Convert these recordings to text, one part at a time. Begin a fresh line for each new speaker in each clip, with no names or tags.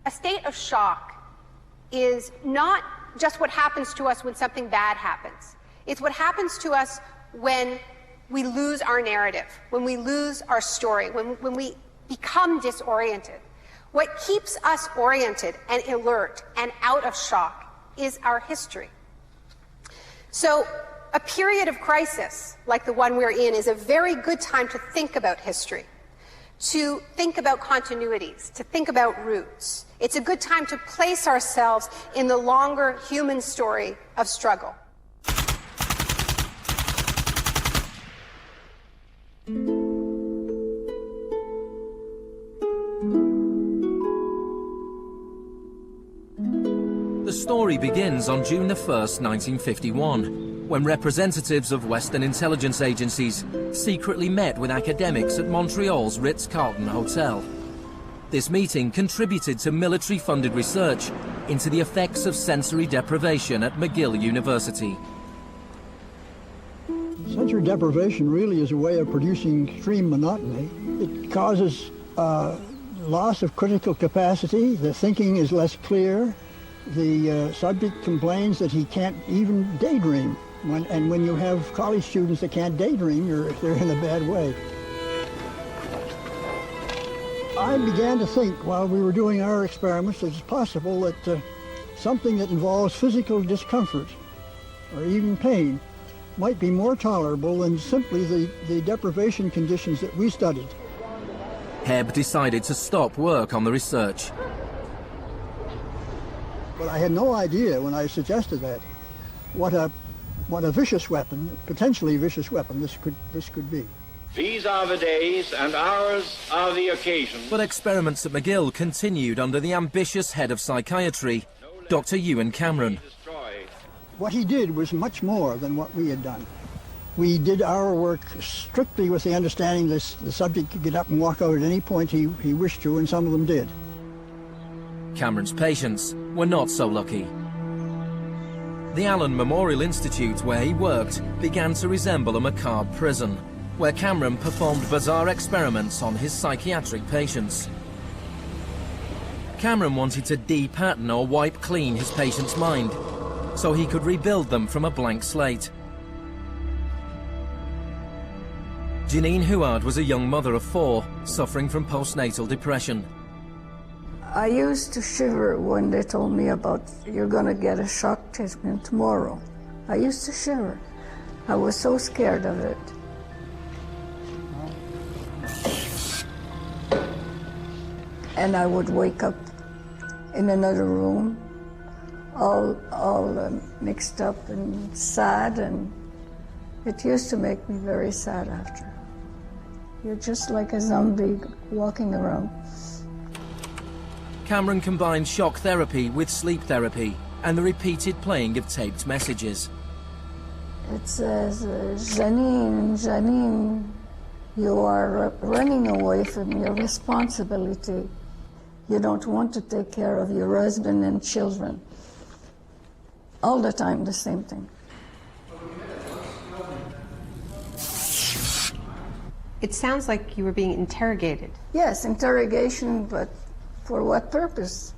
A state of shock is not just what happens to us when something bad happens. It's what happens to us when we lose our narrative, when we lose our story, when we become disoriented. What keeps us oriented and alert and out of shock is our history. So a period of crisis like the one we're in is a very good time to think about history, to think about continuities, to think about roots. It's a good time to place ourselves in the longer human story of struggle.
The story begins on June the 1st, 1951, when representatives of Western intelligence agencies secretly met with academics at Montreal's Ritz-Carlton Hotel. This meeting contributed to military-funded research into the effects of sensory deprivation at McGill University.
Sensory deprivation really is a way of producing extreme monotony. It causes loss of critical capacity, the thinking is less clear, the subject complains that he can't even daydream. And when you have college students that can't daydream, they're in a bad way. I began to think while we were doing our experiments that it's possible that something that involves physical discomfort or even pain might be more tolerable than simply the deprivation conditions that we studied.
Hebb decided to stop work on the research.
But I had no idea when I suggested that what a vicious weapon, potentially vicious weapon, this could be.
These are the days and hours are the occasions.
But experiments at McGill continued under the ambitious head of psychiatry, Dr. Ewan Cameron.
What he did was much more than what we had done. We did our work strictly with the understanding that the subject could get up and walk out at any point he wished to, and some of them did.
Cameron's patients were not so lucky. The Allen Memorial Institute, where he worked, began to resemble a macabre prison, where Cameron performed bizarre experiments on his psychiatric patients. Cameron wanted to de-pattern or wipe clean his patient's mind, so he could rebuild them from a blank slate. Janine Huard was a young mother of 4, suffering from postnatal depression.
I used to shiver when they told me about, you're going to get a shock treatment tomorrow. I used to shiver. I was so scared of it. And I would wake up in another room, all mixed up and sad, and it used to make me very sad after. You're just like a zombie walking around.
Cameron combined shock therapy with sleep therapy and the repeated playing of taped messages.
It says, Janine, Janine, you are running away from your responsibility. You don't want to take care of your husband and children. All the time, the same thing.
It sounds like you were being interrogated.
Yes, interrogation, but for what purpose?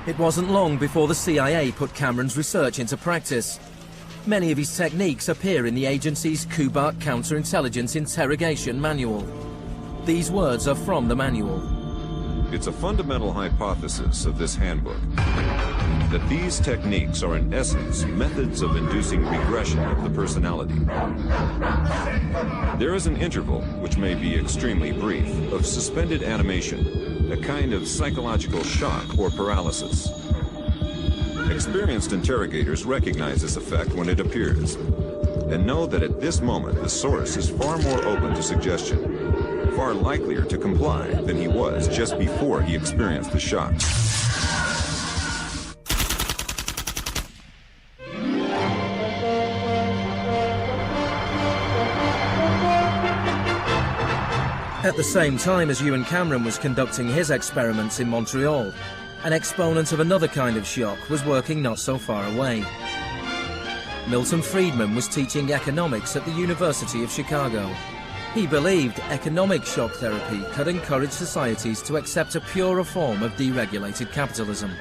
It wasn't long before the CIA put Cameron's research into practice. Many of his techniques appear in the agency's Kubark Counterintelligence Interrogation Manual. These words are from the manual.
It's a fundamental hypothesis of this handbook that these techniques are in essence methods of inducing regression of the personality. There is an interval, which may be extremely brief, of suspended animation, a kind of psychological shock or paralysis. Experienced interrogators recognize this effect when it appears, and know that at this moment the source is far more open to suggestion, far likelier to comply than he was just before he experienced the shock.
At the same time as Ewan Cameron was conducting his experiments in Montreal, an exponent of another kind of shock was working not so far away. Milton Friedman was teaching economics at the University of Chicago. He believed economic shock therapy could encourage societies to accept a purer form of deregulated capitalism.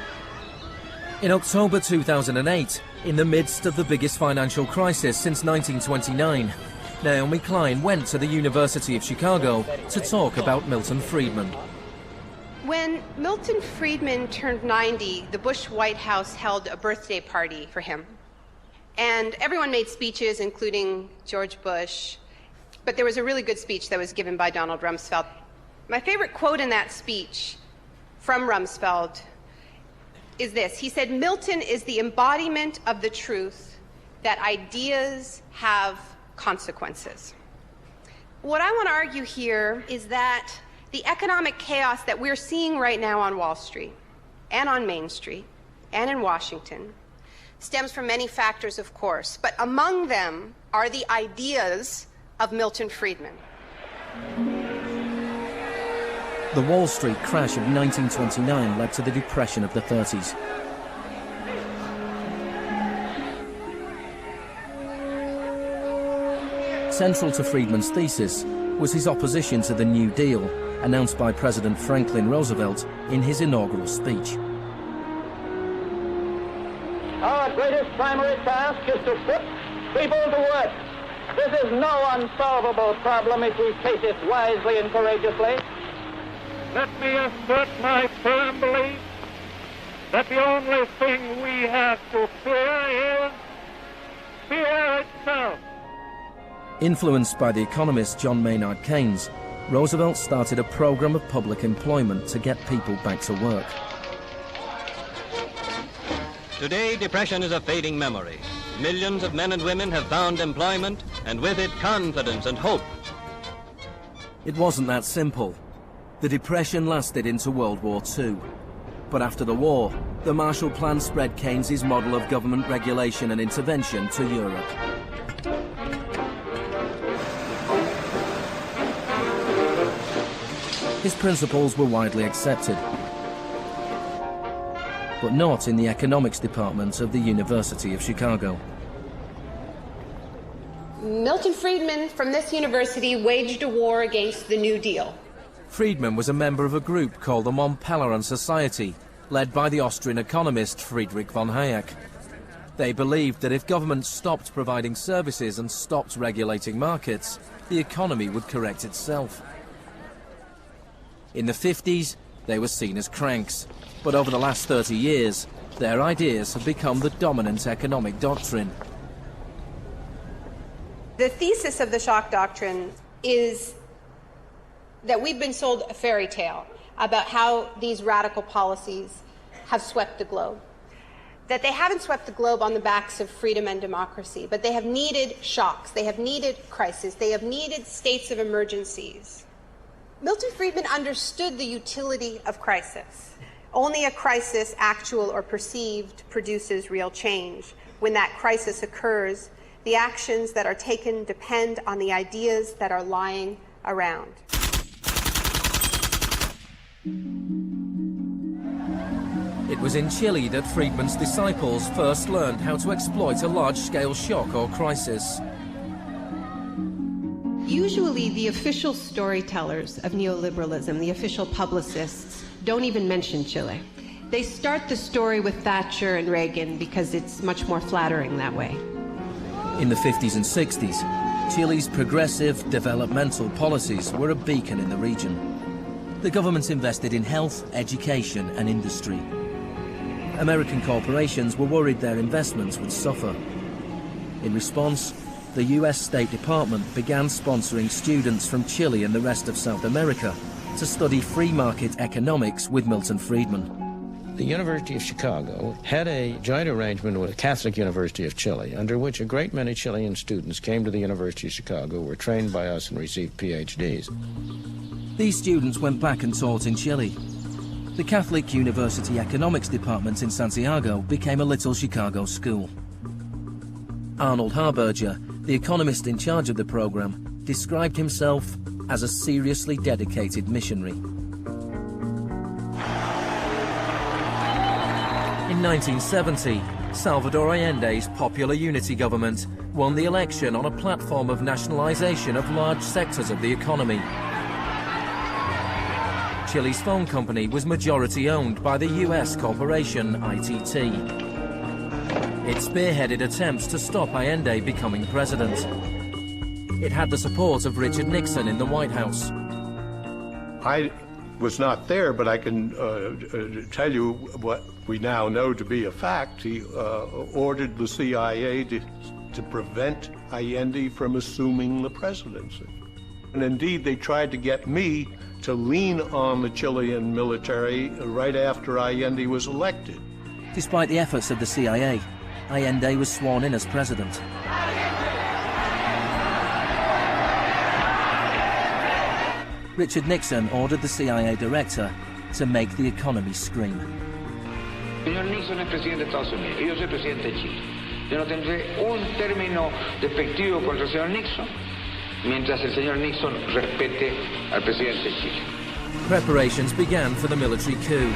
In October 2008, in the midst of the biggest financial crisis since 1929, Naomi Klein went to the University of Chicago to talk about Milton Friedman.
When Milton Friedman turned 90, the Bush White House held a birthday party for him. And everyone made speeches, including George Bush. But there was a really good speech that was given by Donald Rumsfeld. My favorite quote in that speech from Rumsfeld is this. He said, "Milton is the embodiment of the truth that ideas have consequences." What I want to argue here is that the economic chaos that we're seeing right now on Wall Street and on Main Street and in Washington stems from many factors, of course, but among them are the ideas of Milton Friedman.
The Wall Street crash of 1929 led to the Depression of the 30s. Central to Friedman's thesis was his opposition to the New Deal, announced by President Franklin Roosevelt in his inaugural speech.
Our greatest primary task is to put people to work. This is no unsolvable problem if we face it wisely and courageously. Let me assert my firm belief that the only thing we have to fear is fear itself.
Influenced by the economist John Maynard Keynes, Roosevelt started a program of public employment to get people back to work.
Today, depression is a fading memory. Millions of men and women have found employment, and with it, confidence and hope.
It wasn't that simple. The Depression lasted into World War II. But after the war, the Marshall Plan spread Keynes's model of government regulation and intervention to Europe. His principles were widely accepted, but not in the economics department of the University of Chicago.
Milton Friedman from this university waged a war against the New Deal.
Friedman was a member of a group called the Montpellier Society, led by the Austrian economist Friedrich von Hayek. They believed that if governments stopped providing services and stopped regulating markets, the economy would correct itself. In the 50s, they were seen as cranks, but over the last 30 years, their ideas have become the dominant economic doctrine.
The thesis of the shock doctrine is that we've been sold a fairy tale about how these radical policies have swept the globe. That they haven't swept the globe on the backs of freedom and democracy, but they have needed shocks, they have needed crises, they have needed states of emergencies. Milton Friedman understood the utility of crisis. Only a crisis, actual or perceived, produces real change. When that crisis occurs, the actions that are taken depend on the ideas that are lying around.
It was in Chile that Friedman's disciples first learned how to exploit a large-scale shock or crisis.
Usually the official storytellers of neoliberalism, the official publicists, don't even mention Chile. They start the story with Thatcher and Reagan because it's much more flattering that way.
In the 50s and 60s, Chile's progressive developmental policies were a beacon in the region. The government invested in health, education and industry. American corporations were worried their investments would suffer. In response, the US State Department began sponsoring students from Chile and the rest of South America to study free market economics with Milton Friedman.
The University of Chicago had a joint arrangement with the Catholic University of Chile, under which a great many Chilean students came to the University of Chicago, were trained by us and received PhDs.
These students went back and taught in Chile. The Catholic University Economics Department in Santiago became a little Chicago school. Arnold Harberger, the economist in charge of the program, described himself as a seriously dedicated missionary. In 1970, Salvador Allende's Popular Unity government won the election on a platform of nationalization of large sectors of the economy. Chile's phone company was majority owned by the US corporation ITT. It spearheaded attempts to stop Allende becoming president. It had the support of Richard Nixon in the White House.
I was not there, but I can tell you what we now know to be a fact. He ordered the CIA to prevent Allende from assuming the presidency. And indeed, they tried to get me to lean on the Chilean military right after Allende was elected.
Despite the efforts of the CIA, Allende was sworn in as president. Richard Nixon ordered the CIA director to make the economy scream.
Señor Nixon es presidente de Estados Unidos y yo soy presidente de Chile. Yo no tendré un término despectivo contra el señor Nixon mientras el señor Nixon respete al presidente de Chile.
Preparations began for the military coup.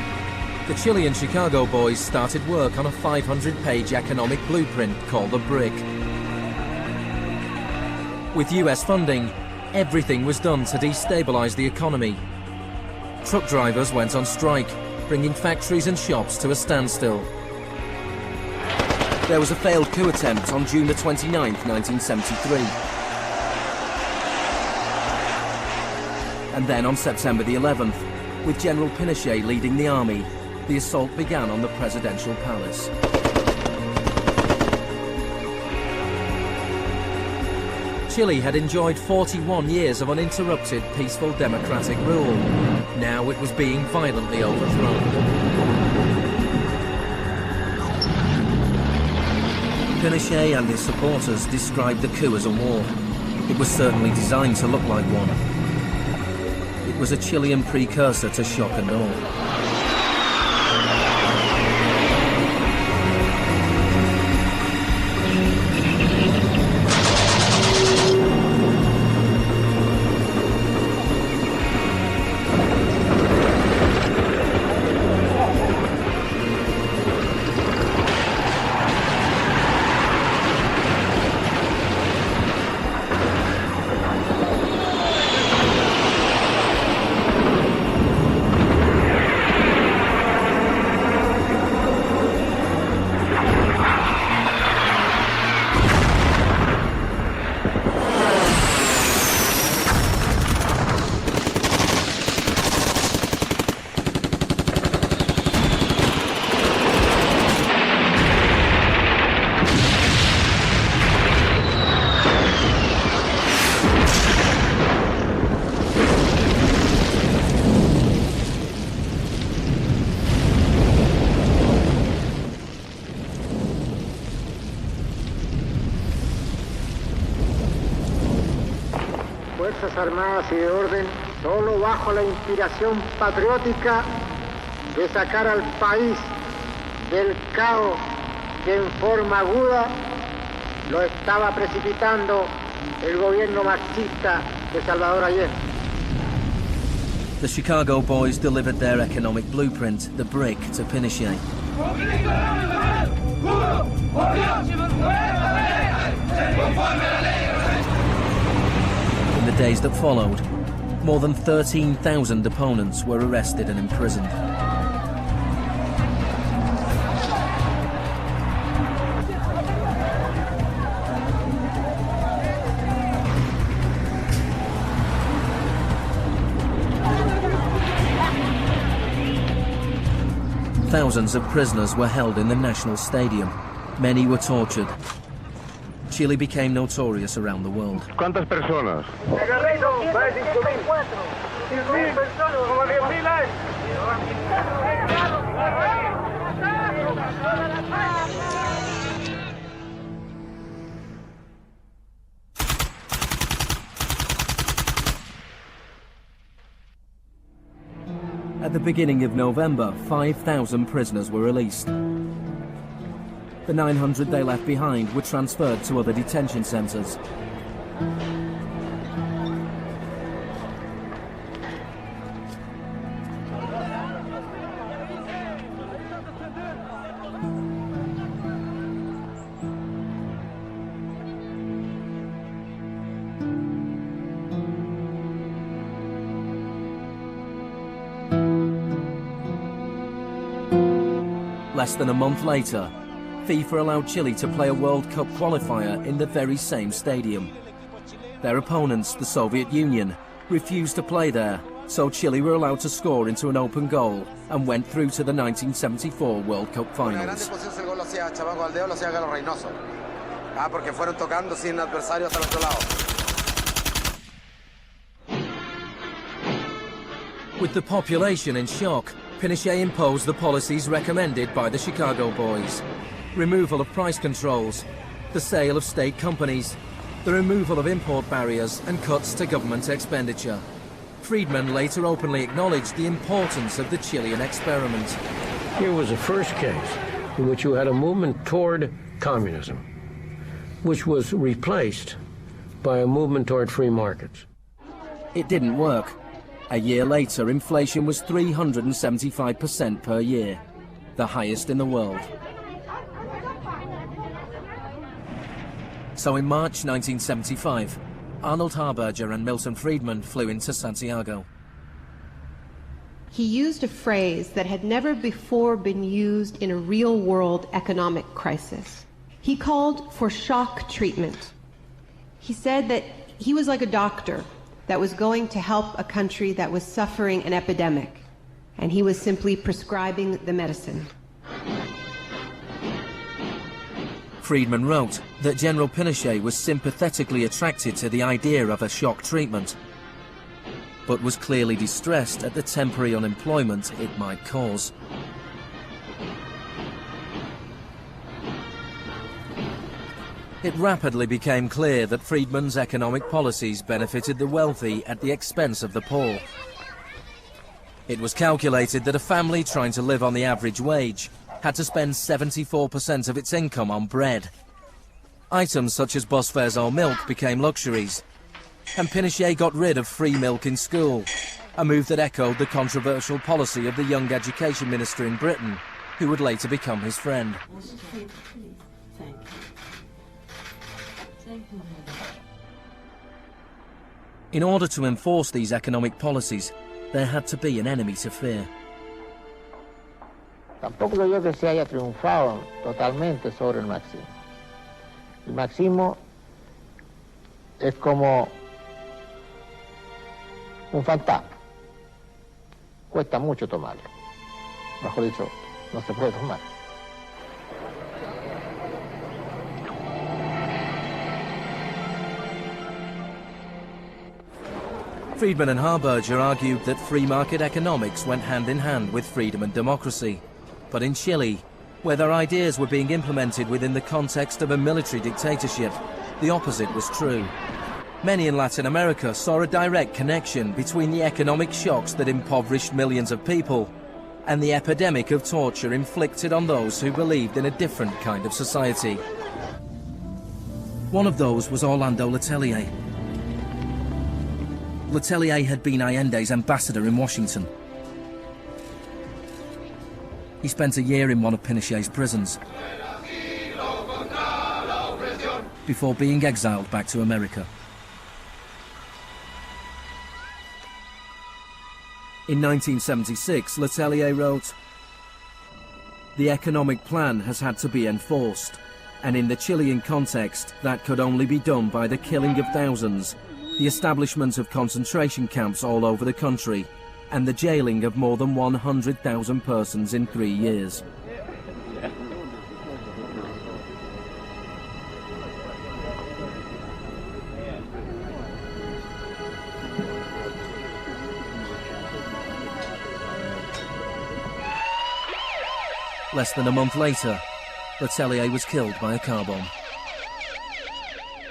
The Chilean Chicago boys started work on a 500-page economic blueprint called the BRIC. With US funding, everything was done to destabilize the economy. Truck drivers went on strike, bringing factories and shops to a standstill. There was a failed coup attempt on June the 29th, 1973. And then on September the 11th, with General Pinochet leading the army, the assault began on the presidential palace. Chile had enjoyed 41 years of uninterrupted, peaceful democratic rule. Now it was being violently overthrown. Pinochet and his supporters described the coup as a war. It was certainly designed to look like one. It was a Chilean precursor to shock and awe.
Fuerzas Armadas y de Orden, solo bajo la inspiración patriótica de sacar al país del caos que en forma aguda lo estaba precipitando el gobierno marxista de Salvador Allende.
The Chicago boys delivered their economic blueprint, the BRIC, to Pinochet. In the days that followed, more than 13,000 opponents were arrested and imprisoned. Thousands of prisoners were held in the National Stadium. Many were tortured. Chile became notorious around the world.
¿Cuántas personas?
At the beginning of November, 5,000 prisoners were released. The 900 they left behind were transferred to other detention centres. Less than a month later, FIFA allowed Chile to play a World Cup qualifier in the very same stadium. Their opponents, the Soviet Union, refused to play there, so Chile were allowed to score into an open goal and went through to the 1974 World Cup finals. With the population in shock, Pinochet imposed the policies recommended by the Chicago Boys. Removal of price controls, the sale of state companies, the removal of import barriers and cuts to government expenditure. Friedman later openly acknowledged the importance of the Chilean experiment.
Here was the first case in which you had a movement toward communism, which was replaced by a movement toward free markets.
It didn't work. A year later, inflation was 375% per year, the highest in the world. So in March 1975, Arnold Harberger and Milton Friedman flew into Santiago.
He used a phrase that had never before been used in a real-world economic crisis. He called for shock treatment. He said that he was like a doctor that was going to help a country that was suffering an epidemic, and he was simply prescribing the medicine.
Friedman wrote that General Pinochet was sympathetically attracted to the idea of a shock treatment, but was clearly distressed at the temporary unemployment it might cause. It rapidly became clear that Friedman's economic policies benefited the wealthy at the expense of the poor. It was calculated that a family trying to live on the average wage had to spend 74% of its income on bread. Items such as bus fares or milk became luxuries, and Pinochet got rid of free milk in school, a move that echoed the controversial policy of the young education minister in Britain, who would later become his friend. In order to enforce these economic policies, there had to be an enemy to fear.
Tampoco creo yo que se haya triunfado totalmente sobre el marxismo. El marxismo es como un fantasma. Cuesta mucho tomarlo. Mejor dicho, no se puede tomar.
Friedman and Harberger argued that free market economics went hand in hand with freedom and democracy. But in Chile, where their ideas were being implemented within the context of a military dictatorship, the opposite was true. Many in Latin America saw a direct connection between the economic shocks that impoverished millions of people and the epidemic of torture inflicted on those who believed in a different kind of society. One of those was Orlando Letelier. Letelier had been Allende's ambassador in Washington. He spent a year in one of Pinochet's prisons before being exiled back to America. In 1976, Letelier wrote, "The economic plan has had to be enforced, and in the Chilean context, that could only be done by the killing of thousands, the establishment of concentration camps all over the country, and the jailing of more than 100,000 persons in 3 years." Less than a month later, Letelier was killed by a car bomb.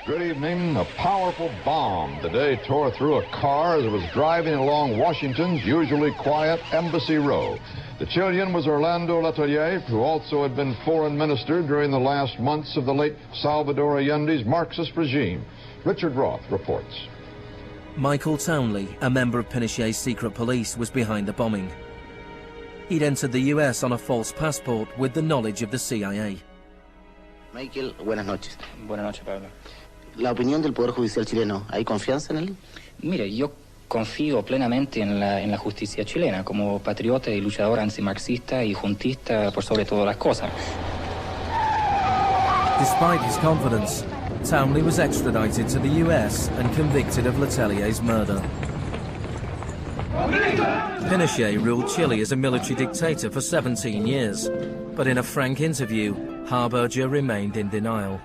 Good evening. A powerful bomb today tore through a car as it was driving along Washington's usually quiet Embassy Row. The Chilean was Orlando Letelier, who also had been foreign minister during the last months of the late Salvador Allende's Marxist regime. Richard Roth reports.
Michael Townley, a member of Pinochet's secret police, was behind the bombing. He'd entered the US on a false passport with the knowledge of the CIA.
Michael, buenas noches.
Buenas noches, Pablo.
La opinión del Poder Judicial chileno, ¿hay confianza en él?
Mire, yo confío plenamente en la justicia chilena como patriota y luchador antimarxista y juntista por sobre todas las cosas.
Despite his confidence, Townley was extradited to the US and convicted of Letelier's murder. Pinochet ruled Chile as a military dictator for 17 years, but in a frank interview, Harberger remained in denial.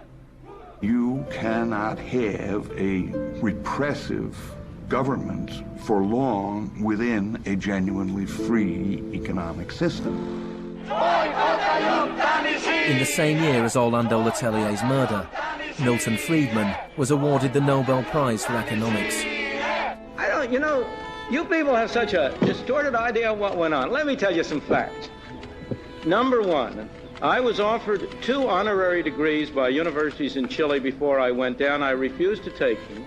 You cannot have a repressive government for long within a genuinely free economic system.
In the same year as Orlando Letelier's murder, Milton Friedman was awarded the Nobel Prize for Economics.
You people have such a distorted idea of what went on. Let me tell you some facts. Number one, I was offered 2 honorary degrees by universities in Chile before I went down. I refused to take them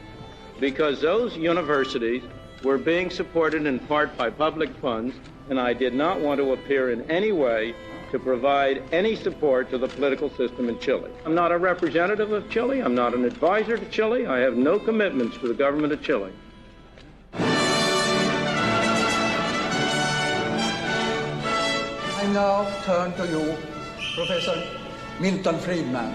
because those universities were being supported in part by public funds, and I did not want to appear in any way to provide any support to the political system in Chile. I'm not a representative of Chile. I'm not an advisor to Chile. I have no commitments to the government of Chile.
I now turn to you, Professor Milton Friedman.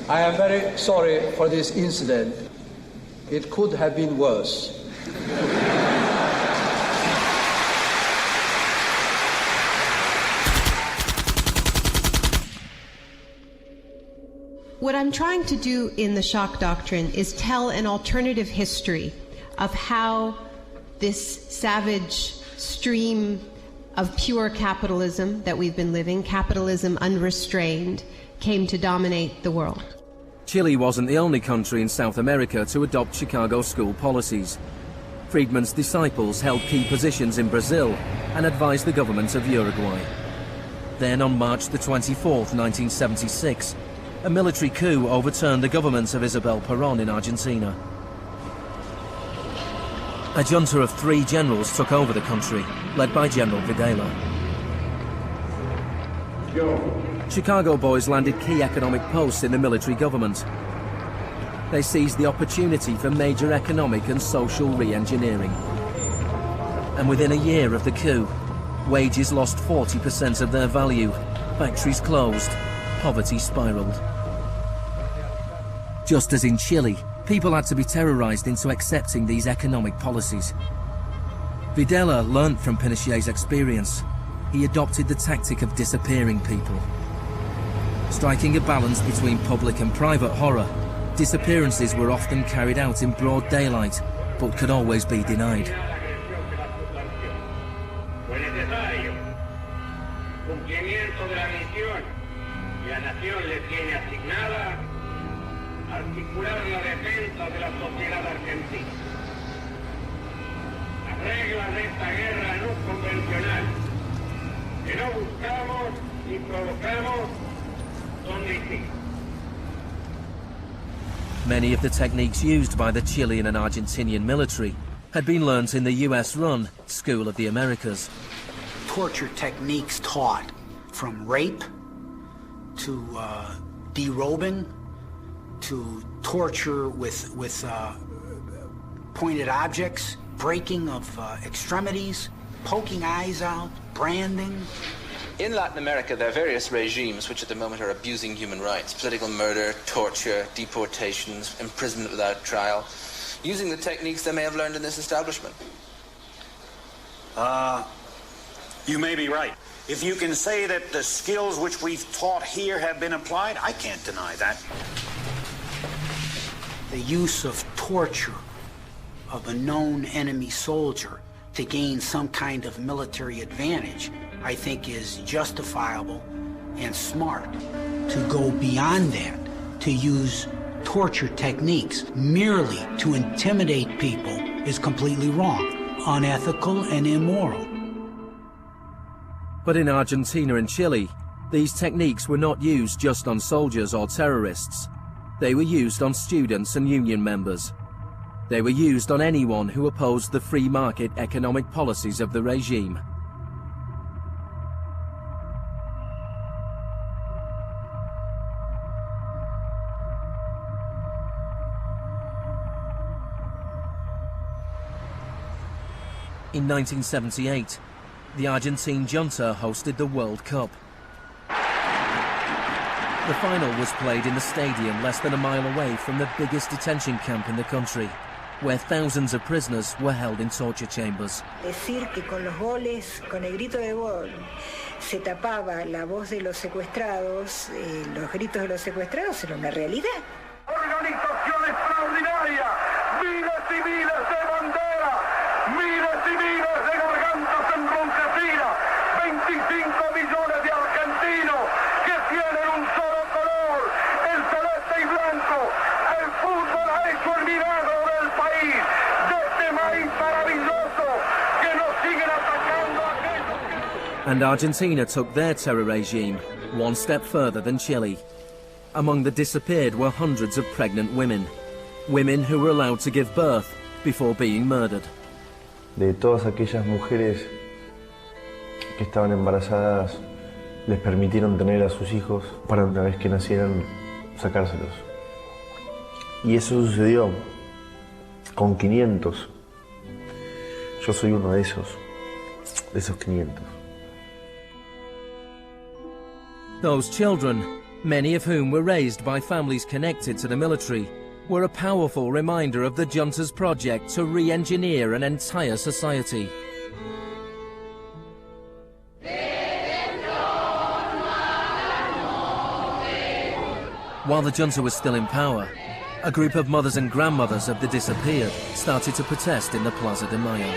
I am very sorry for this incident. It could have been worse.
What I'm trying to do in the shock doctrine is tell an alternative history of how this savage stream of pure capitalism that we've been living, capitalism unrestrained, came to dominate the world.
Chile wasn't the only country in South America to adopt Chicago school policies. Friedman's disciples held key positions in Brazil and advised the government of Uruguay. Then on March the 24th, 1976, a military coup overturned the government of Isabel Perón in Argentina. A junta of 3 generals took over the country, led by General Videla. Chicago boys landed key economic posts in the military government. They seized the opportunity for major economic and social re-engineering. And within a year of the coup, wages lost 40% of their value, factories closed, poverty spiraled. Just as in Chile, people had to be terrorized into accepting these economic policies. Videla learnt from Pinochet's experience. He adopted the tactic of disappearing people. Striking a balance between public and private horror, disappearances were often carried out in broad daylight, but could always be denied.
Articular la defensa de la sociedad argentina. Las reglas de esta guerra no convencional, que no buscamos ni provocamos, son distintas.
Many of the techniques used by the Chilean and Argentinian military had been learnt in the US-run School of the Americas.
Torture techniques taught, from rape to derobing, to torture with pointed objects, breaking of extremities, poking eyes out, branding.
In Latin America, there are various regimes which at the moment are abusing human rights. Political murder, torture, deportations, imprisonment without trial, using the techniques they may have learned in this establishment.
You may be right. If you can say that the skills which we've taught here have been applied, I can't deny that.
The use of torture of a known enemy soldier to gain some kind of military advantage, I think is justifiable and smart. To go beyond that, to use torture techniques merely to intimidate people is completely wrong, unethical and immoral.
But in Argentina and Chile, these techniques were not used just on soldiers or terrorists. They were used on students and union members. They were used on anyone who opposed the free market economic policies of the regime. In 1978, the Argentine junta hosted the World Cup. The final was played in the stadium less than a mile away from the biggest detention camp in the country, where thousands of prisoners were held in torture chambers.
Decir que con los goles, con el grito de gol, se tapaba la voz de los secuestrados, los gritos de los secuestrados era una realidad.
Organización extraordinaria, miles y miles de banderas, miles y miles de gargantas enronquecidas, 25 millones de argentinos que tienen un solo color, el celeste y blanco. El fútbol ha hecho el milagro del país, de este maíz maravilloso que nos siguen atacando a aquellos.
And Argentina took their terror regime one step further than Chile. Among the disappeared were hundreds of pregnant women, women who were allowed to give birth before being murdered.
De todas aquellas mujeres que estaban embarazadas, les permitieron tener a sus hijos para una vez que nacieran sacárselos. Y eso sucedió con 500. Yo soy uno de esos 500.
Those children, many of whom were raised by families connected to the military, were a powerful reminder of the junta's project to re-engineer an entire society. While the junta was still in power, a group of mothers and grandmothers of the disappeared started to protest in the Plaza de Mayo.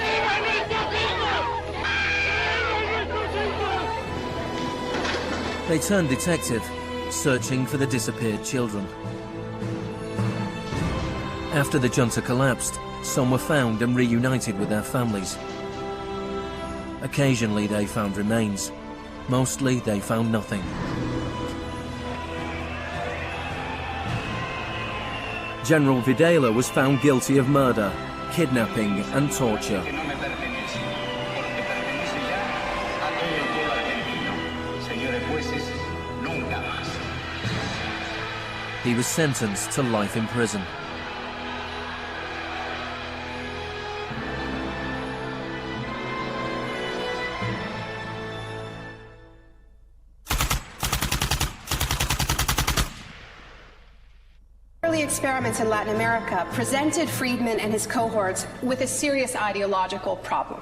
They turned detective, searching for the disappeared children. After the junta collapsed, some were found and reunited with their families. Occasionally they found remains. Mostly they found nothing. General Videla was found guilty of murder, kidnapping and torture. He was sentenced to life in prison.
Early experiments in Latin America presented Friedman and his cohorts with a serious ideological problem.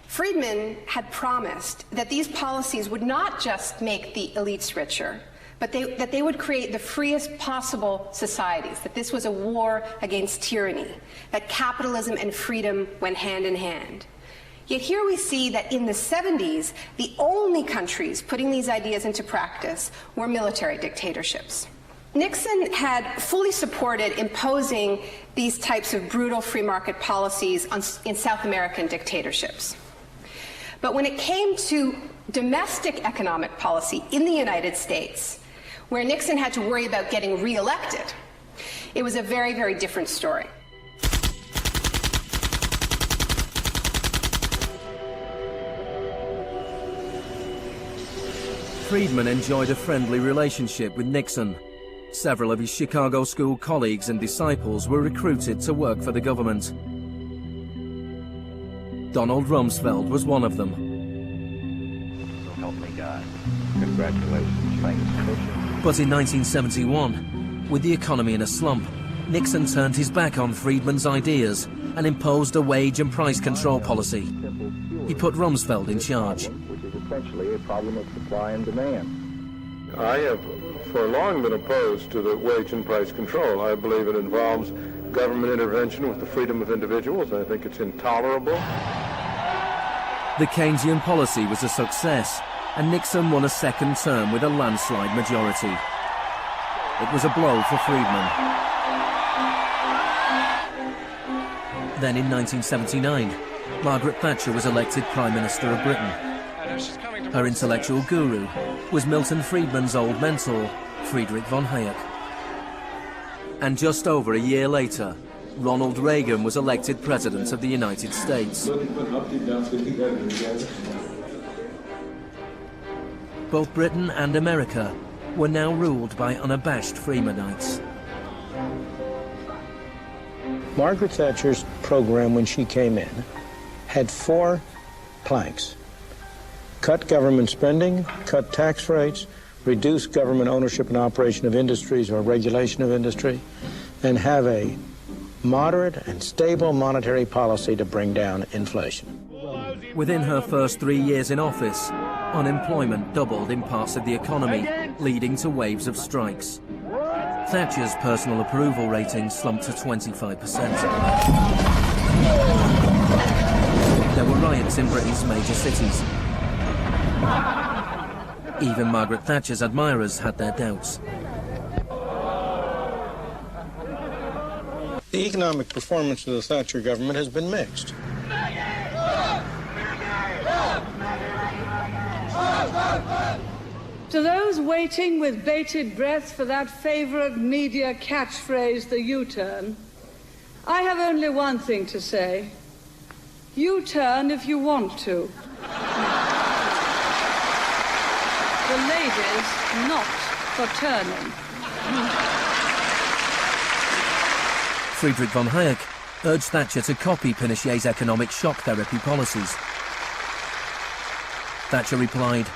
Friedman had promised that these policies would not just make the elites richer, but that they would create the freest possible societies, that this was a war against tyranny, that capitalism and freedom went hand in hand. Yet here we see that in the 70s, the only countries putting these ideas into practice were military dictatorships. Nixon had fully supported imposing these types of brutal free market policies in South American dictatorships. But when it came to domestic economic policy in the United States, where Nixon had to worry about getting re-elected, it was a very, very different story.
Friedman enjoyed a friendly relationship with Nixon. Several of his Chicago school colleagues and disciples were recruited to work for the government. Donald Rumsfeld was one of them.
So help me God. Congratulations. Thanks.
But in 1971, with the economy in a slump, Nixon turned his back on Friedman's ideas and imposed a wage and price control policy. He put Rumsfeld in charge.
Which is essentially a problem of supply and demand.
I have for long been opposed to the wage and price control. I believe it involves government intervention with the freedom of individuals. I think it's intolerable.
The Keynesian policy was a success, and Nixon won a second term with a landslide majority. It was a blow for Friedman. Then in 1979, Margaret Thatcher was elected Prime Minister of Britain. Her intellectual guru was Milton Friedman's old mentor, Friedrich von Hayek. And just over a year later, Ronald Reagan was elected President of the United States. Both Britain and America were now ruled by unabashed Freemanites.
Margaret Thatcher's program when she came in had 4 planks. Cut government spending, cut tax rates, reduce government ownership and operation of industries or regulation of industry, and have a moderate and stable monetary policy to bring down inflation.
Within her first 3 years in office, unemployment doubled in parts of the economy, leading to waves of strikes. Thatcher's personal approval rating slumped to 25%. There were riots in Britain's major cities. Even Margaret Thatcher's admirers had their doubts.
The economic performance of the Thatcher government has been mixed.
To those waiting with bated breath for that favorite media catchphrase, the U-turn, I have only one thing to say. U-turn if you want to. The ladies not for turning.
Friedrich von Hayek urged Thatcher to copy Pinochet's economic shock therapy policies. Thatcher replied,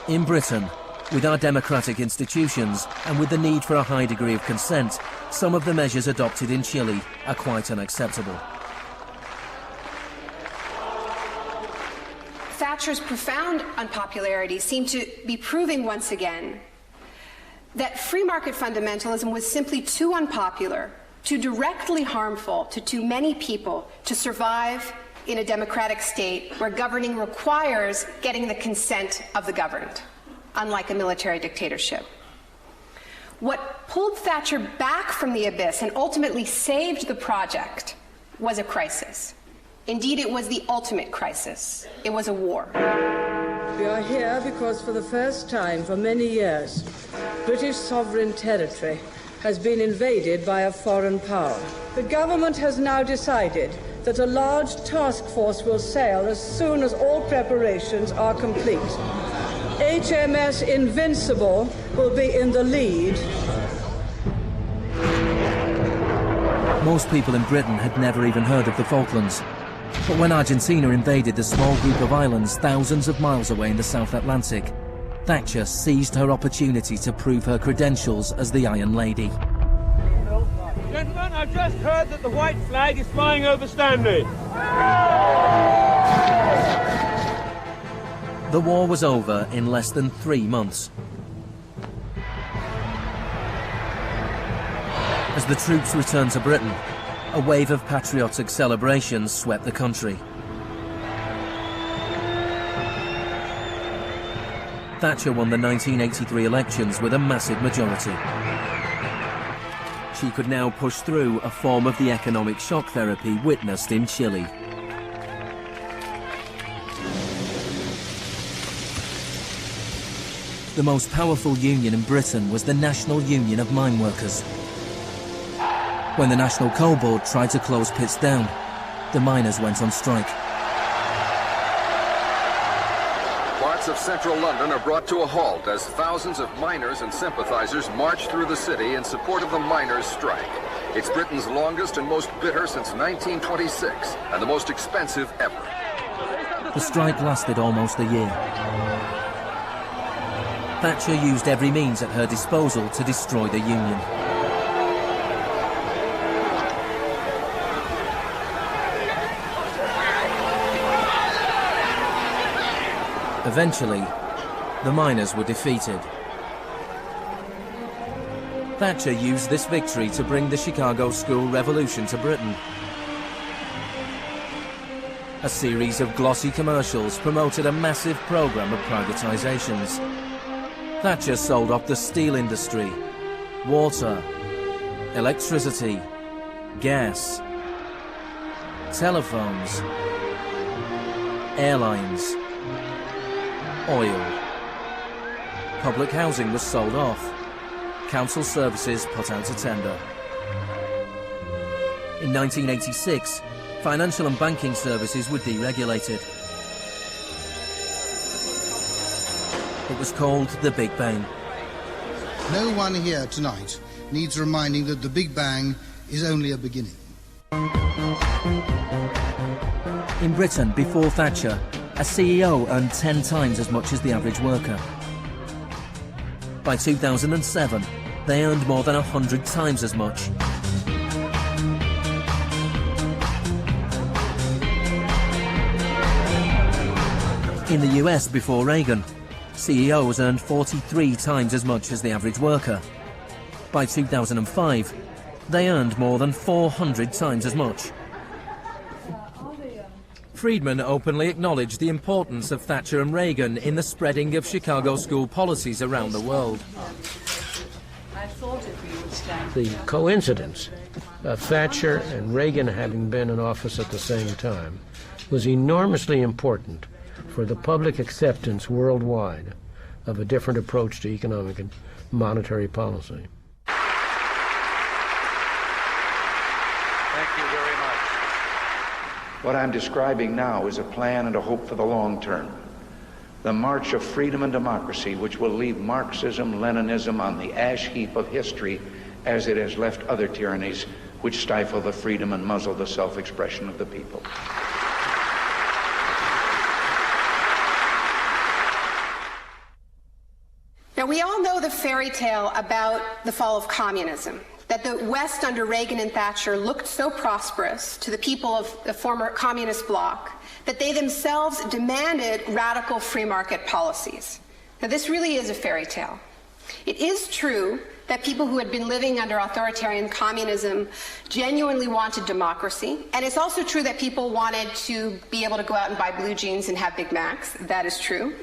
"In Britain, with our democratic institutions and with the need for a high degree of consent, some of the measures adopted in Chile are quite unacceptable."
Thatcher's profound unpopularity seemed to be proving once again that free market fundamentalism was simply too unpopular, too directly harmful to too many people to survive in a democratic state where governing requires getting the consent of the governed, unlike a military dictatorship. What pulled Thatcher back from the abyss and ultimately saved the project was a crisis. Indeed, it was the ultimate crisis. It was a war.
We are here because for the first time for many years, British sovereign territory has been invaded by a foreign power. The government has now decided that a large task force will sail as soon as all preparations are complete. HMS Invincible will be in the lead.
Most people in Britain had never even heard of the Falklands. But when Argentina invaded the small group of islands thousands of miles away in the South Atlantic, Thatcher seized her opportunity to prove her credentials as the Iron Lady.
Gentlemen, I've just heard that the white flag is flying over Stanley.
The war was over in less than 3 months. As the troops returned to Britain, a wave of patriotic celebrations swept the country. Thatcher won the 1983 elections with a massive majority. She could now push through a form of the economic shock therapy witnessed in Chile. The most powerful union in Britain was the National Union of Mine Workers. When the National Coal Board tried to close pits down, the miners went on strike.
Parts of central London are brought to a halt as thousands of miners and sympathizers march through the city in support of the miners' strike. It's Britain's longest and most bitter since 1926, and the most expensive ever.
The strike lasted almost a year. Thatcher used every means at her disposal to destroy the union. Eventually, the miners were defeated. Thatcher used this victory to bring the Chicago School Revolution to Britain. A series of glossy commercials promoted a massive program of privatizations. Thatcher sold off the steel industry, water, electricity, gas, telephones, airlines, oil. Public housing was sold off. Council services put out to tender. In 1986, financial and banking services were deregulated. It was called the Big Bang.
No one here tonight needs reminding that the Big Bang is only a beginning.
In Britain, before Thatcher, a CEO earned 10 times as much as the average worker. By 2007, they earned more than 100 times as much. In the US before Reagan, CEOs earned 43 times as much as the average worker. By 2005, they earned more than 400 times as much. Friedman openly acknowledged the importance of Thatcher and Reagan in the spreading of Chicago school policies around the world.
The coincidence of Thatcher and Reagan having been in office at the same time was enormously important for the public acceptance worldwide of a different approach to economic and monetary policy.
Thank you very much. What I'm describing now is a plan and a hope for the long term. The march of freedom and democracy, which will leave Marxism, Leninism on the ash heap of history as it has left other tyrannies which stifle the freedom and muzzle the self-expression of the people.
Now, we all know the fairy tale about the fall of communism, that the West under Reagan and Thatcher looked so prosperous to the people of the former communist bloc that they themselves demanded radical free market policies. Now, this really is a fairy tale. It is true that people who had been living under authoritarian communism genuinely wanted democracy, and it's also true that people wanted to be able to go out and buy blue jeans and have Big Macs. That is true.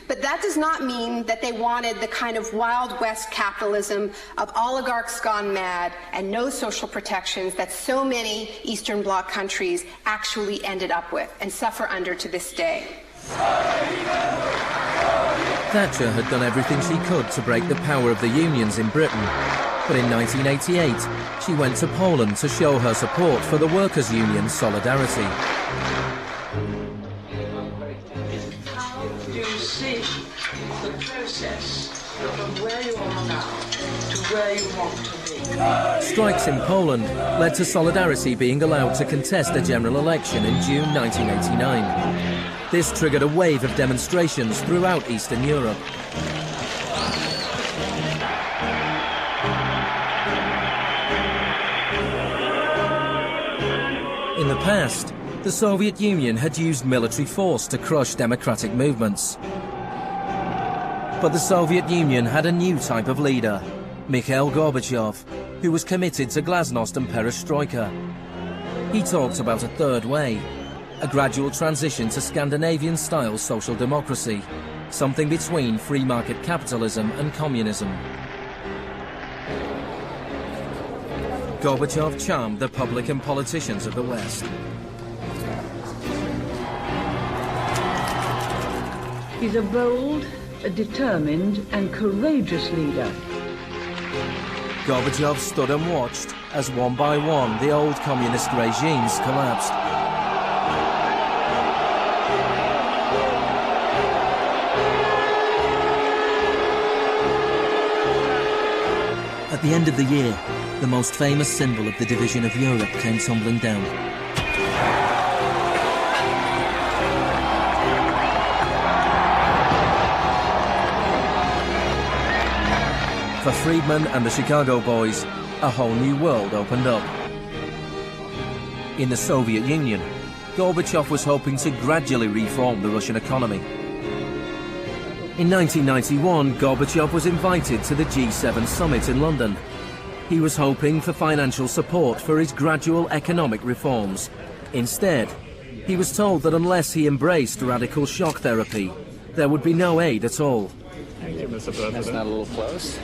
But that does not mean that they wanted the kind of Wild West capitalism of oligarchs gone mad and no social protections that so many Eastern Bloc countries actually ended up with and suffer under to this day.
Thatcher had done everything she could to break the power of the unions in Britain. But in 1988, she went to Poland to show her support for the workers' union Solidarity.
How do you see the process from where you are now to where you want to be?
Strikes in Poland led to Solidarity being allowed to contest a general election in June 1989. This triggered a wave of demonstrations throughout Eastern Europe. In the past, the Soviet Union had used military force to crush democratic movements. But the Soviet Union had a new type of leader, Mikhail Gorbachev, who was committed to glasnost and perestroika. He talked about a third way, a gradual transition to Scandinavian-style social democracy, something between free market capitalism and communism. Gorbachev charmed the public and politicians of the West.
He's a bold, a determined and courageous leader.
Gorbachev stood and watched as one by one the old communist regimes collapsed. At the end of the year, the most famous symbol of the division of Europe came tumbling down. For Friedman and the Chicago boys, a whole new world opened up. In the Soviet Union, Gorbachev was hoping to gradually reform the Russian economy. In 1991, Gorbachev was invited to the G7 summit in London. He was hoping for financial support for his gradual economic reforms. Instead, he was told that unless he embraced radical shock therapy, there would be no aid at all.
Thank you, Mr. President. That's not a little close.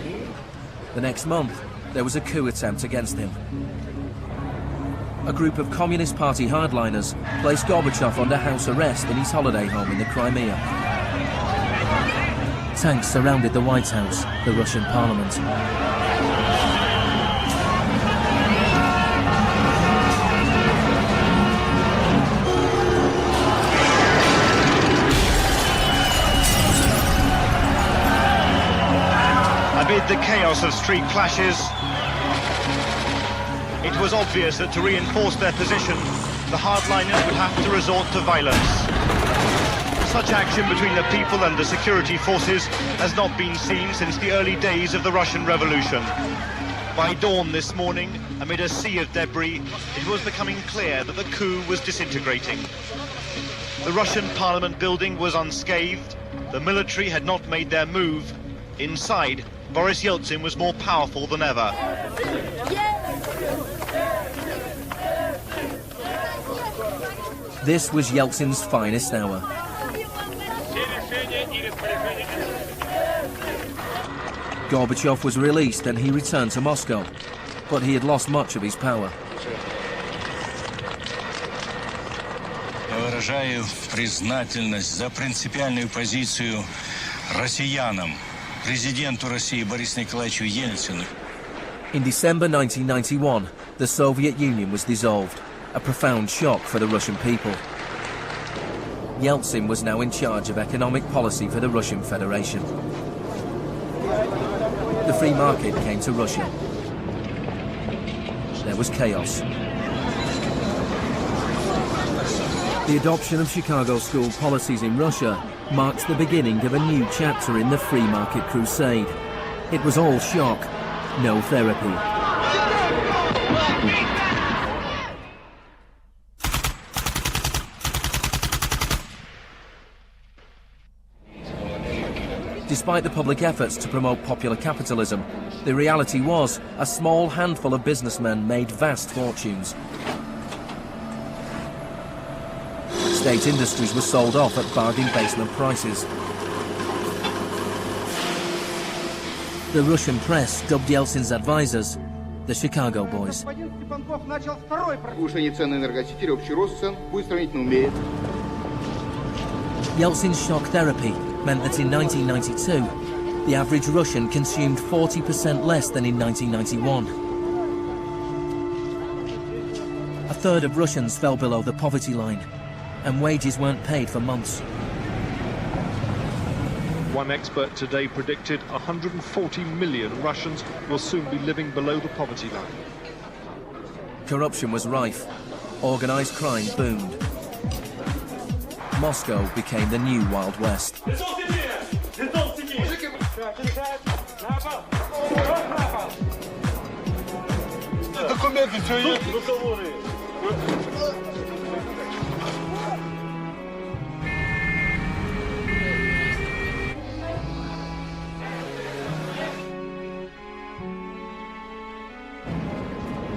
The next month, there was a coup attempt against him. A group of Communist Party hardliners placed Gorbachev under house arrest in his holiday home in the Crimea. Tanks surrounded the White House, the Russian parliament.
Amid the chaos of street clashes, it was obvious that to reinforce their position, the hardliners would have to resort to violence. Such action between the people and the security forces has not been seen since the early days of the Russian Revolution. By dawn this morning, amid a sea of debris, it was becoming clear that the coup was disintegrating. The Russian parliament building was unscathed, the military had not made their move. Inside, Boris Yeltsin was more powerful than ever.
This was Yeltsin's finest hour. Gorbachev was released and he returned to Moscow, but he had lost much of his power.
Я выражаю признательность за принципиальную позицию россиянам, президенту России Борису Николаевичу Ельцину.
In December 1991, the Soviet Union was dissolved, a profound shock for the Russian people. Yeltsin was now in charge of economic policy for the Russian Federation. The free market came to Russia. There was chaos. The adoption of Chicago school policies in Russia marked the beginning of a new chapter in the free market crusade. It was all shock, no therapy. Despite the public efforts to promote popular capitalism, the reality was a small handful of businessmen made vast fortunes. State industries were sold off at bargain basement prices. The Russian press dubbed Yeltsin's advisors the Chicago Boys. Yeltsin's shock therapy meant that in 1992, the average Russian consumed 40% less than in 1991. A third of Russians fell below the poverty line, and wages weren't paid for months.
One expert today predicted 140 million Russians will soon be living below the poverty line.
Corruption was rife. Organised crime boomed. Moscow became the new Wild West.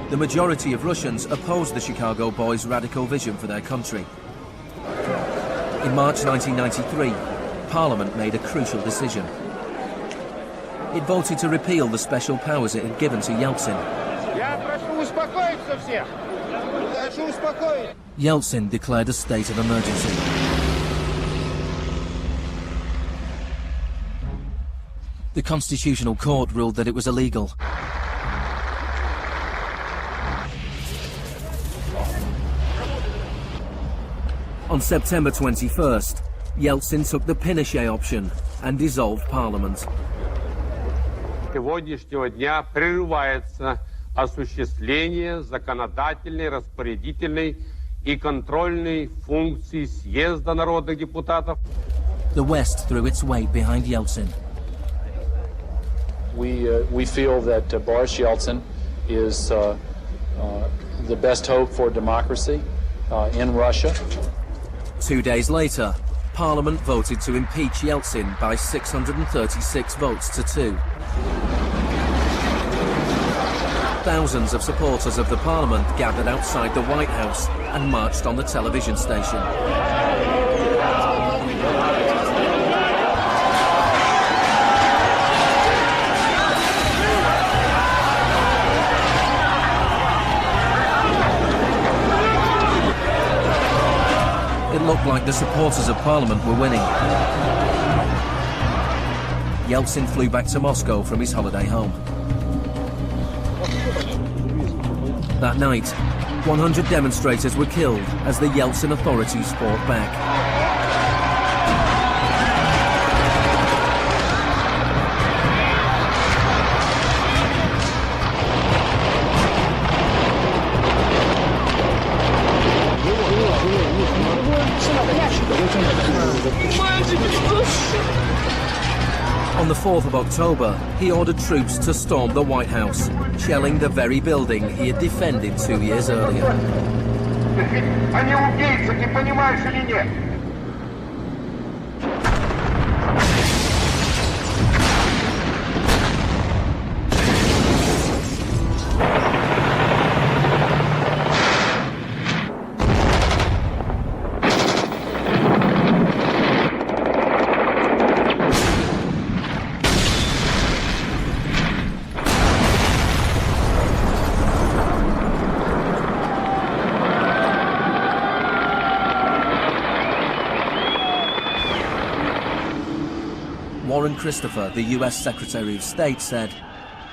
The majority of Russians opposed the Chicago Boys' radical vision for their country. In March 1993, Parliament made a crucial decision. It voted to repeal the special powers it had given to Yeltsin. Yeltsin declared a state of emergency. The Constitutional Court ruled that it was illegal. On September 21st, Yeltsin took the Pinochet option and dissolved Parliament.
Сегодняшнего дня прерывается осуществление законодательной, распорядительной и контрольной функций съезда народных депутатов.
The West threw its weight behind Yeltsin.
We feel that Boris Yeltsin is the best hope for democracy in Russia.
2 days later, Parliament voted to impeach Yeltsin by 636 votes to 2. Thousands of supporters of the Parliament gathered outside the White House and marched on the television station. It looked like the supporters of Parliament were winning. Yeltsin flew back to Moscow from his holiday home. That night, 100 demonstrators were killed as the Yeltsin authorities fought back. On the 4th of October, he ordered troops to storm the White House, shelling the very building he had defended 2 years earlier.
Они убийцы, ты понимаешь или нет?
Warren Christopher, the US Secretary of State, said,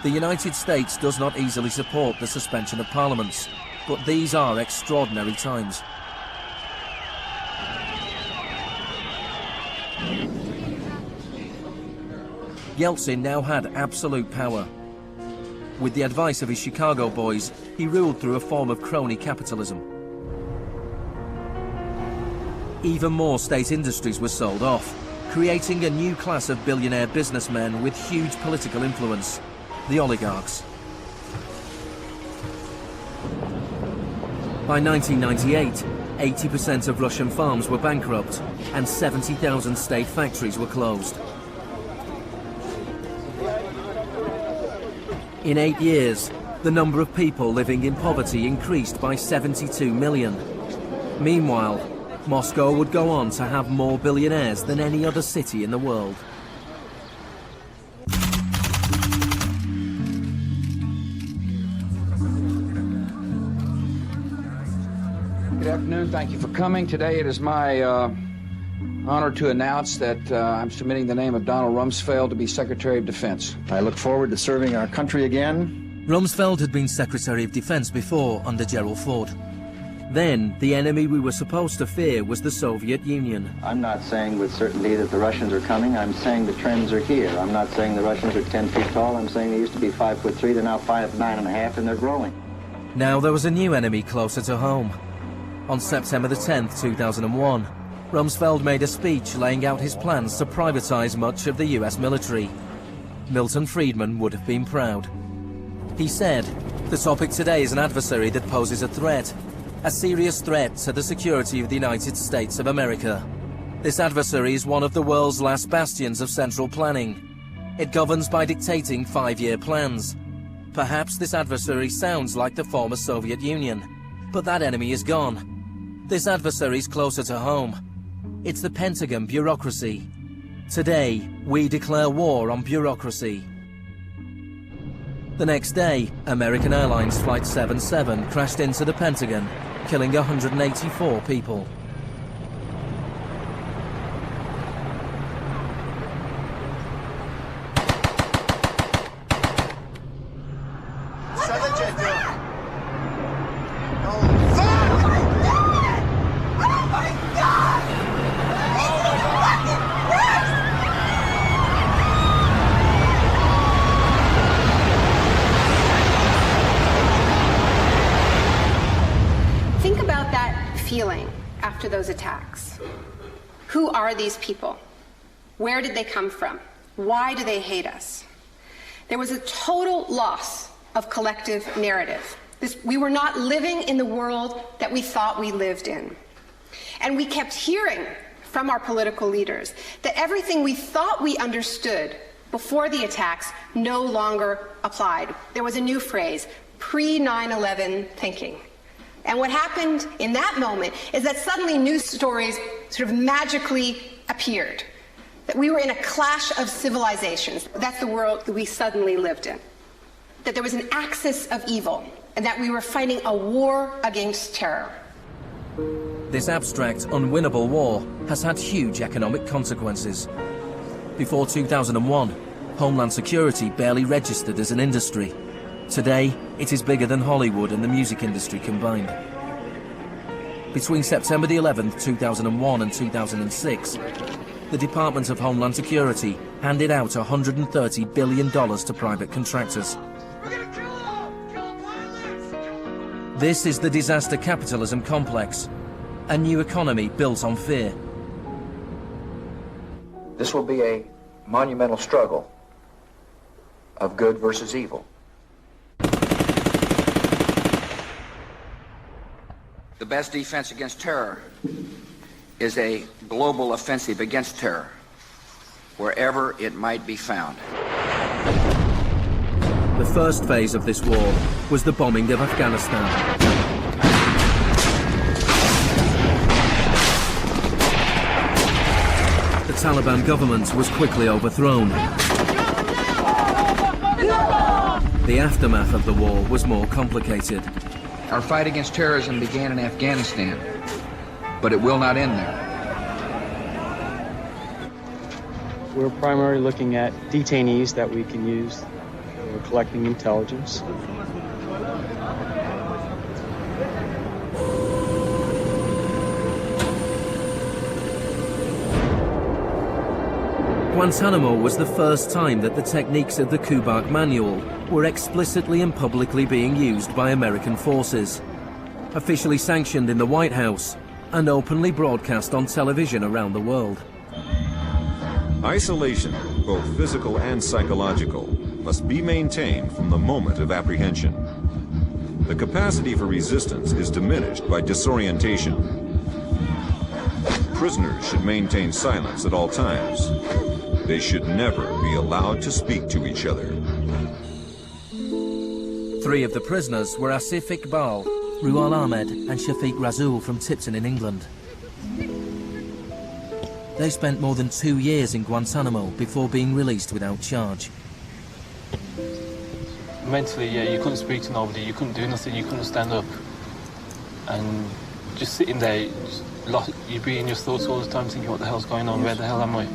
"The United States does not easily support the suspension of parliaments, but these are extraordinary times." Yeltsin now had absolute power. With the advice of his Chicago boys, he ruled through a form of crony capitalism. Even more state industries were sold off, creating a new class of billionaire businessmen with huge political influence, the oligarchs. By 1998, 80% of Russian farms were bankrupt and 70,000 state factories were closed. In 8 years, the number of people living in poverty increased by 72 million. Meanwhile, Moscow would go on to have more billionaires than any other city in the world.
Good afternoon. Thank you for coming. Today it is my honor to announce that I'm submitting the name of Donald Rumsfeld to be Secretary of Defense.
I look forward to serving our country again.
Rumsfeld had been Secretary of Defense before under Gerald Ford. Then, the enemy we were supposed to fear was the Soviet Union.
I'm not saying with certainty that the Russians are coming. I'm saying the trends are here. I'm not saying the Russians are 10 feet tall. I'm saying they used to be 5'3". They're now 5'9.5", and they're growing.
Now there was a new enemy closer to home. On September the 10th, 2001, Rumsfeld made a speech laying out his plans to privatize much of the US military. Milton Friedman would have been proud. He said, "The topic today is an adversary that poses a threat. A serious threat to the security of the United States of America. This adversary is one of the world's last bastions of central planning. It governs by dictating 5-year plans. Perhaps this adversary sounds like the former Soviet Union, but that enemy is gone. This adversary is closer to home. It's the Pentagon bureaucracy. Today, we declare war on bureaucracy." The next day, American Airlines Flight 77 crashed into the Pentagon, killing 184 people.
Feeling after those attacks. Who are these people? Where did they come from? Why do they hate us? There was a total loss of collective narrative. We were not living in the world that we thought we lived in. And we kept hearing from our political leaders that everything we thought we understood before the attacks no longer applied. There was a new phrase, pre-9/11 thinking. And what happened in that moment is that suddenly news stories sort of magically appeared. That we were in a clash of civilizations. That's the world that we suddenly lived in. That there was an axis of evil, and that we were fighting a war against terror.
This abstract, unwinnable war has had huge economic consequences. Before 2001, Homeland Security barely registered as an industry. Today, it is bigger than Hollywood and the music industry combined. Between September the 11th, 2001 and 2006, the Department of Homeland Security handed out $130 billion to private contractors. This is the disaster capitalism complex, a new economy built on fear.
This will be a monumental struggle of good versus evil. The best defense against terror is a global offensive against terror, wherever it might be found.
The first phase of this war was the bombing of Afghanistan. The Taliban government was quickly overthrown. The aftermath of the war was more complicated.
Our fight against terrorism began in Afghanistan, but it will not end there.
We're primarily looking at detainees that we can use. We're collecting intelligence.
Guantanamo was the first time that the techniques of the Kubark Manual were explicitly and publicly being used by American forces, officially sanctioned in the White House and openly broadcast on television around the world.
Isolation, both physical and psychological, must be maintained from the moment of apprehension. The capacity for resistance is diminished by disorientation. Prisoners should maintain silence at all times. They should never be allowed to speak to each other.
3 of the prisoners were Asif Iqbal, Ruhal Ahmed and Shafiq Rasool from Tipton in England. They spent more than 2 years in Guantanamo before being released without charge.
Mentally, yeah, you couldn't speak to nobody, you couldn't do nothing, you couldn't stand up. And just sitting there, you'd be in your thoughts all the time thinking, what the hell's going on, where the hell am I?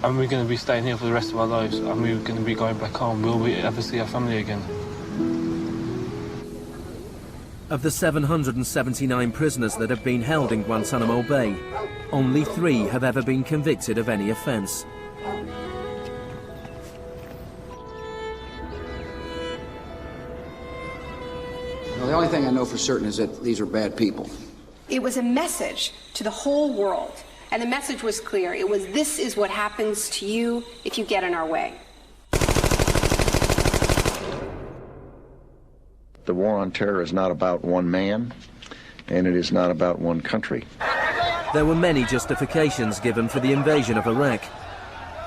And we're going to be staying here for the rest of our lives, and we're going to be going back home. Will we ever see our family again?
Of the 779 prisoners that have been held in Guantanamo Bay, only 3 have ever been convicted of any offence.
Well, the only thing I know for certain is that these are bad people.
It was a message to the whole world, and the message was clear. It was, this is what happens to you if you get in our way.
The war on terror is not about one man, and it is not about one country.
There were many justifications given for the invasion of Iraq.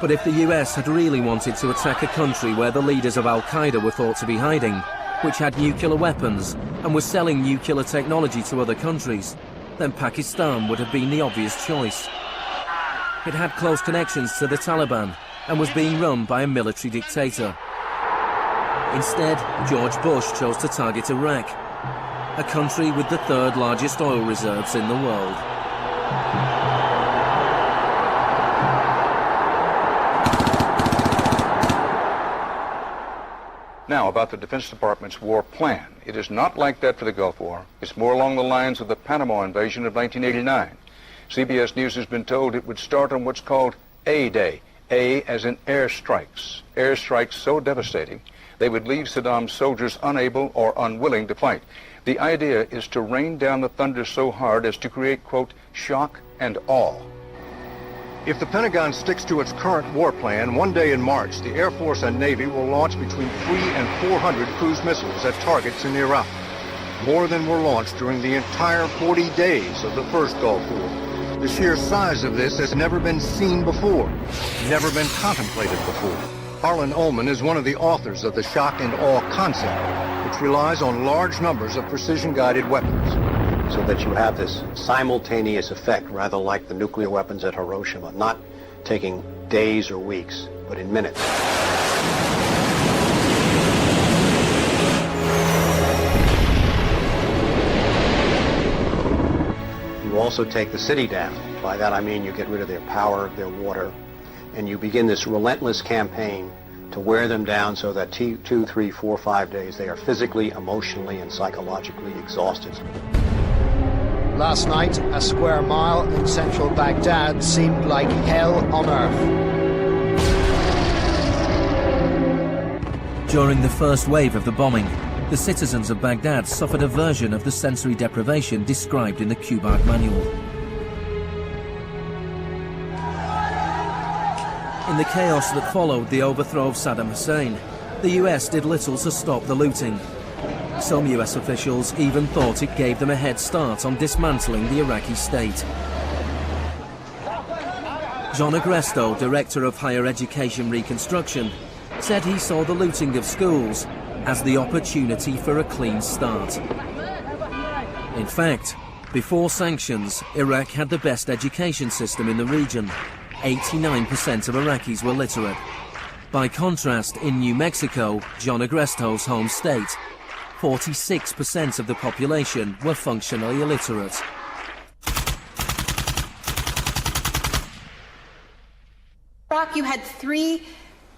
But if the US had really wanted to attack a country where the leaders of Al-Qaeda were thought to be hiding, which had nuclear weapons and was selling nuclear technology to other countries, then Pakistan would have been the obvious choice. It had close connections to the Taliban and was being run by a military dictator. Instead, George Bush chose to target Iraq, a country with the 3rd largest oil reserves in the world.
Now, about the Defense Department's war plan. It is not like that for the Gulf War. It's more along the lines of the Panama invasion of 1989. CBS News has been told it would start on what's called A-Day. A as in airstrikes. Airstrikes so devastating, they would leave Saddam's soldiers unable or unwilling to fight. The idea is to rain down the thunder so hard as to create, quote, shock and awe.
If the Pentagon sticks to its current war plan, one day in March, the Air Force and Navy will launch between 300 and 400 cruise missiles at targets in Iraq. More than were launched during the entire 40 days of the first Gulf War. The sheer size of this has never been seen before, never been contemplated before. Harlan Ullman is one of the authors of the shock and awe concept, which relies on large numbers of precision-guided weapons.
So that you have this simultaneous effect, rather like the nuclear weapons at Hiroshima, not taking days or weeks, but in minutes. You also take the city down. By that I mean you get rid of their power, their water, and you begin this relentless campaign to wear them down so that 2, 3, 4, 5 days they are physically, emotionally, and psychologically exhausted.
Last night, a square mile in central Baghdad seemed like hell on earth.
During the first wave of the bombing, the citizens of Baghdad suffered a version of the sensory deprivation described in the Kubark Manual. In the chaos that followed the overthrow of Saddam Hussein, the US did little to stop the looting. Some US officials even thought it gave them a head start on dismantling the Iraqi state. John Agresto, Director of Higher Education Reconstruction, said he saw the looting of schools as the opportunity for a clean start. In fact, before sanctions, Iraq had the best education system in the region. 89% of Iraqis were literate. By contrast, in New Mexico, John Agresto's home state, 46% of the population were functionally illiterate.
Iraq, you had three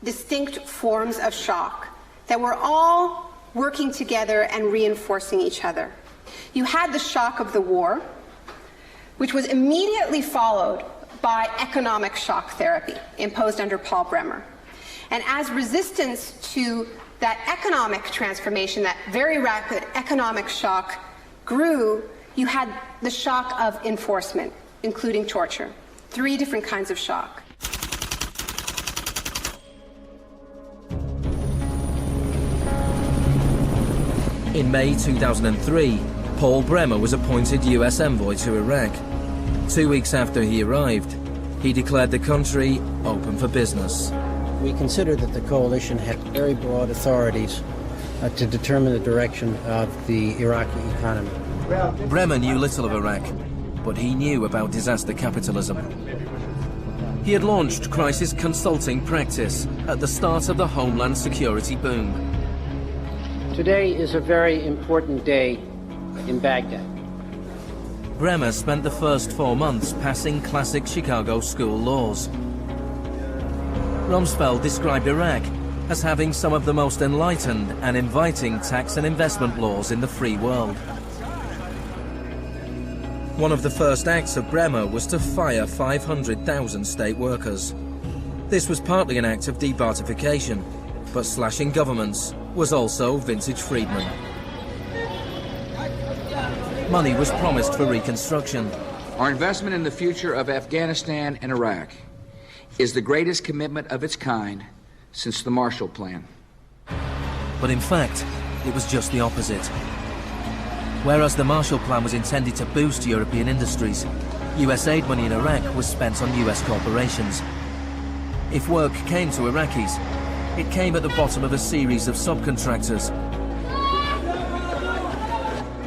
distinct forms of shock that were all working together and reinforcing each other. You had the shock of the war, which was immediately followed by economic shock therapy imposed under Paul Bremer. And as resistance to that economic transformation, that very rapid economic shock grew, you had the shock of enforcement, including torture. Three different kinds of shock.
In May 2003, Paul Bremer was appointed US envoy to Iraq. 2 weeks after he arrived, he declared the country open for business.
We considered that the coalition had very broad authorities to determine the direction of the Iraqi economy.
Bremer knew little of Iraq, but he knew about disaster capitalism. He had launched crisis consulting practice at the start of the Homeland Security boom.
Today is a very important day in Baghdad.
Bremer spent the first 4 months passing classic Chicago school laws. Rumsfeld described Iraq as having some of the most enlightened and inviting tax and investment laws in the free world. One of the first acts of Bremer was to fire 500,000 state workers. This was partly an act of debartification, but slashing governments was also vintage Friedman. Money was promised for reconstruction.
Our investment in the future of Afghanistan and Iraq is the greatest commitment of its kind since the Marshall Plan.
But in fact, it was just the opposite. Whereas the Marshall Plan was intended to boost European industries, US aid money in Iraq was spent on US corporations. If work came to Iraqis, it came at the bottom of a series of subcontractors.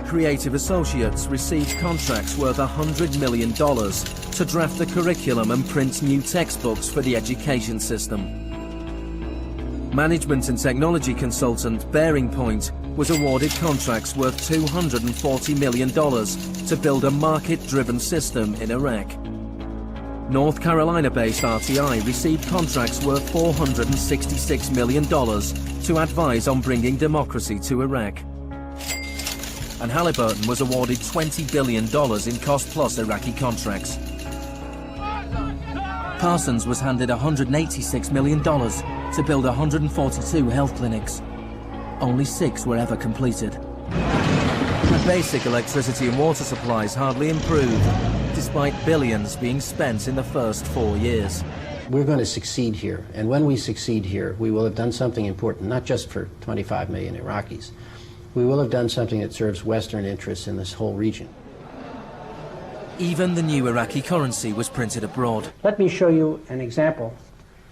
Creative associates received contracts worth $100 million to draft the curriculum and print new textbooks for the education system. Management and technology consultant Bearing Point was awarded contracts worth $240 million to build a market-driven system in Iraq. North Carolina-based RTI received contracts worth $466 million to advise on bringing democracy to Iraq. And Halliburton was awarded $20 billion in cost-plus Iraqi contracts. Parsons was handed $186 million to build 142 health clinics. Only 6 were ever completed. And basic electricity and water supplies hardly improved, despite billions being spent in the first 4 years.
We're going to succeed here, and when we succeed here, we will have done something important, not just for 25 million Iraqis. We will have done something that serves Western interests in this whole region.
Even the new Iraqi currency was printed abroad.
Let me show you an example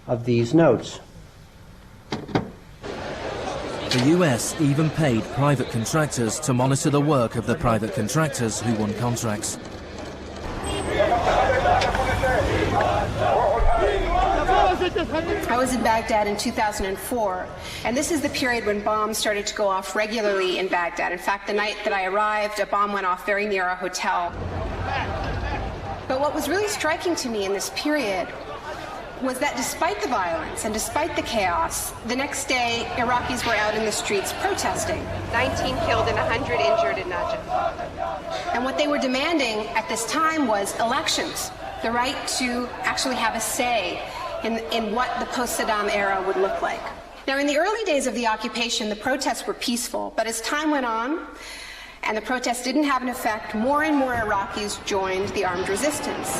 of these notes.
The US even paid private contractors to monitor the work of the private contractors who won contracts.
I was in Baghdad in 2004, and this is the period when bombs started to go off regularly in Baghdad. In fact, the night that I arrived, a bomb went off very near our hotel. But what was really striking to me in this period was that despite the violence and despite the chaos, the next day, Iraqis were out in the streets protesting. 19 killed and 100 injured in Najaf. And what they were demanding at this time was elections, the right to actually have a say in what the post-Saddam era would look like. Now, in the early days of the occupation, the protests were peaceful, but as time went on, and the protests didn't have an effect, more and more Iraqis joined the armed resistance.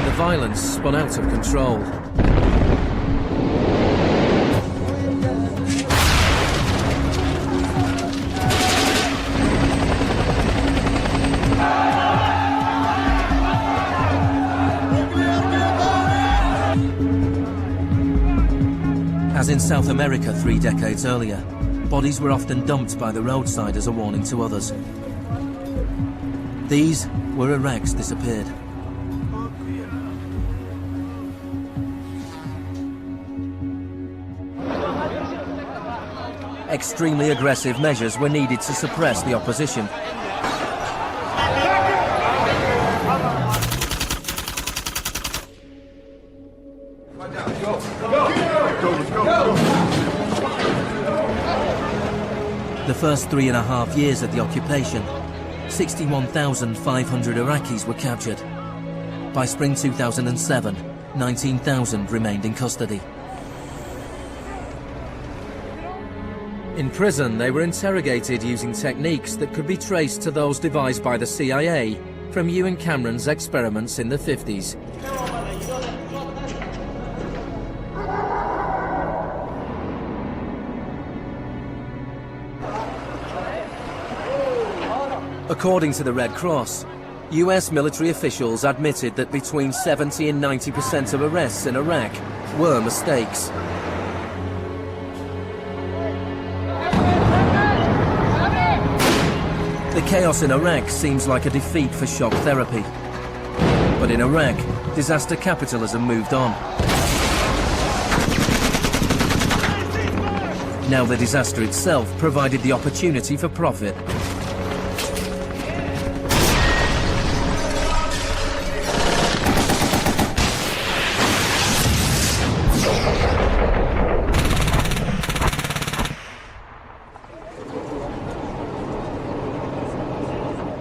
The violence spun out of control. As in South America 3 decades earlier, bodies were often dumped by the roadside as a warning to others. These were Iraq's disappeared. Extremely aggressive measures were needed to suppress the opposition. The first 3.5 years of the occupation, 61,500 Iraqis were captured. By spring 2007, 19,000 remained in custody. In prison, they were interrogated using techniques that could be traced to those devised by the CIA from Ewan Cameron's experiments in the 50s. According to the Red Cross, US military officials admitted that between 70 and 90% of arrests in Iraq were mistakes. The chaos in Iraq seems like a defeat for shock therapy. But in Iraq, disaster capitalism moved on. Now the disaster itself provided the opportunity for profit.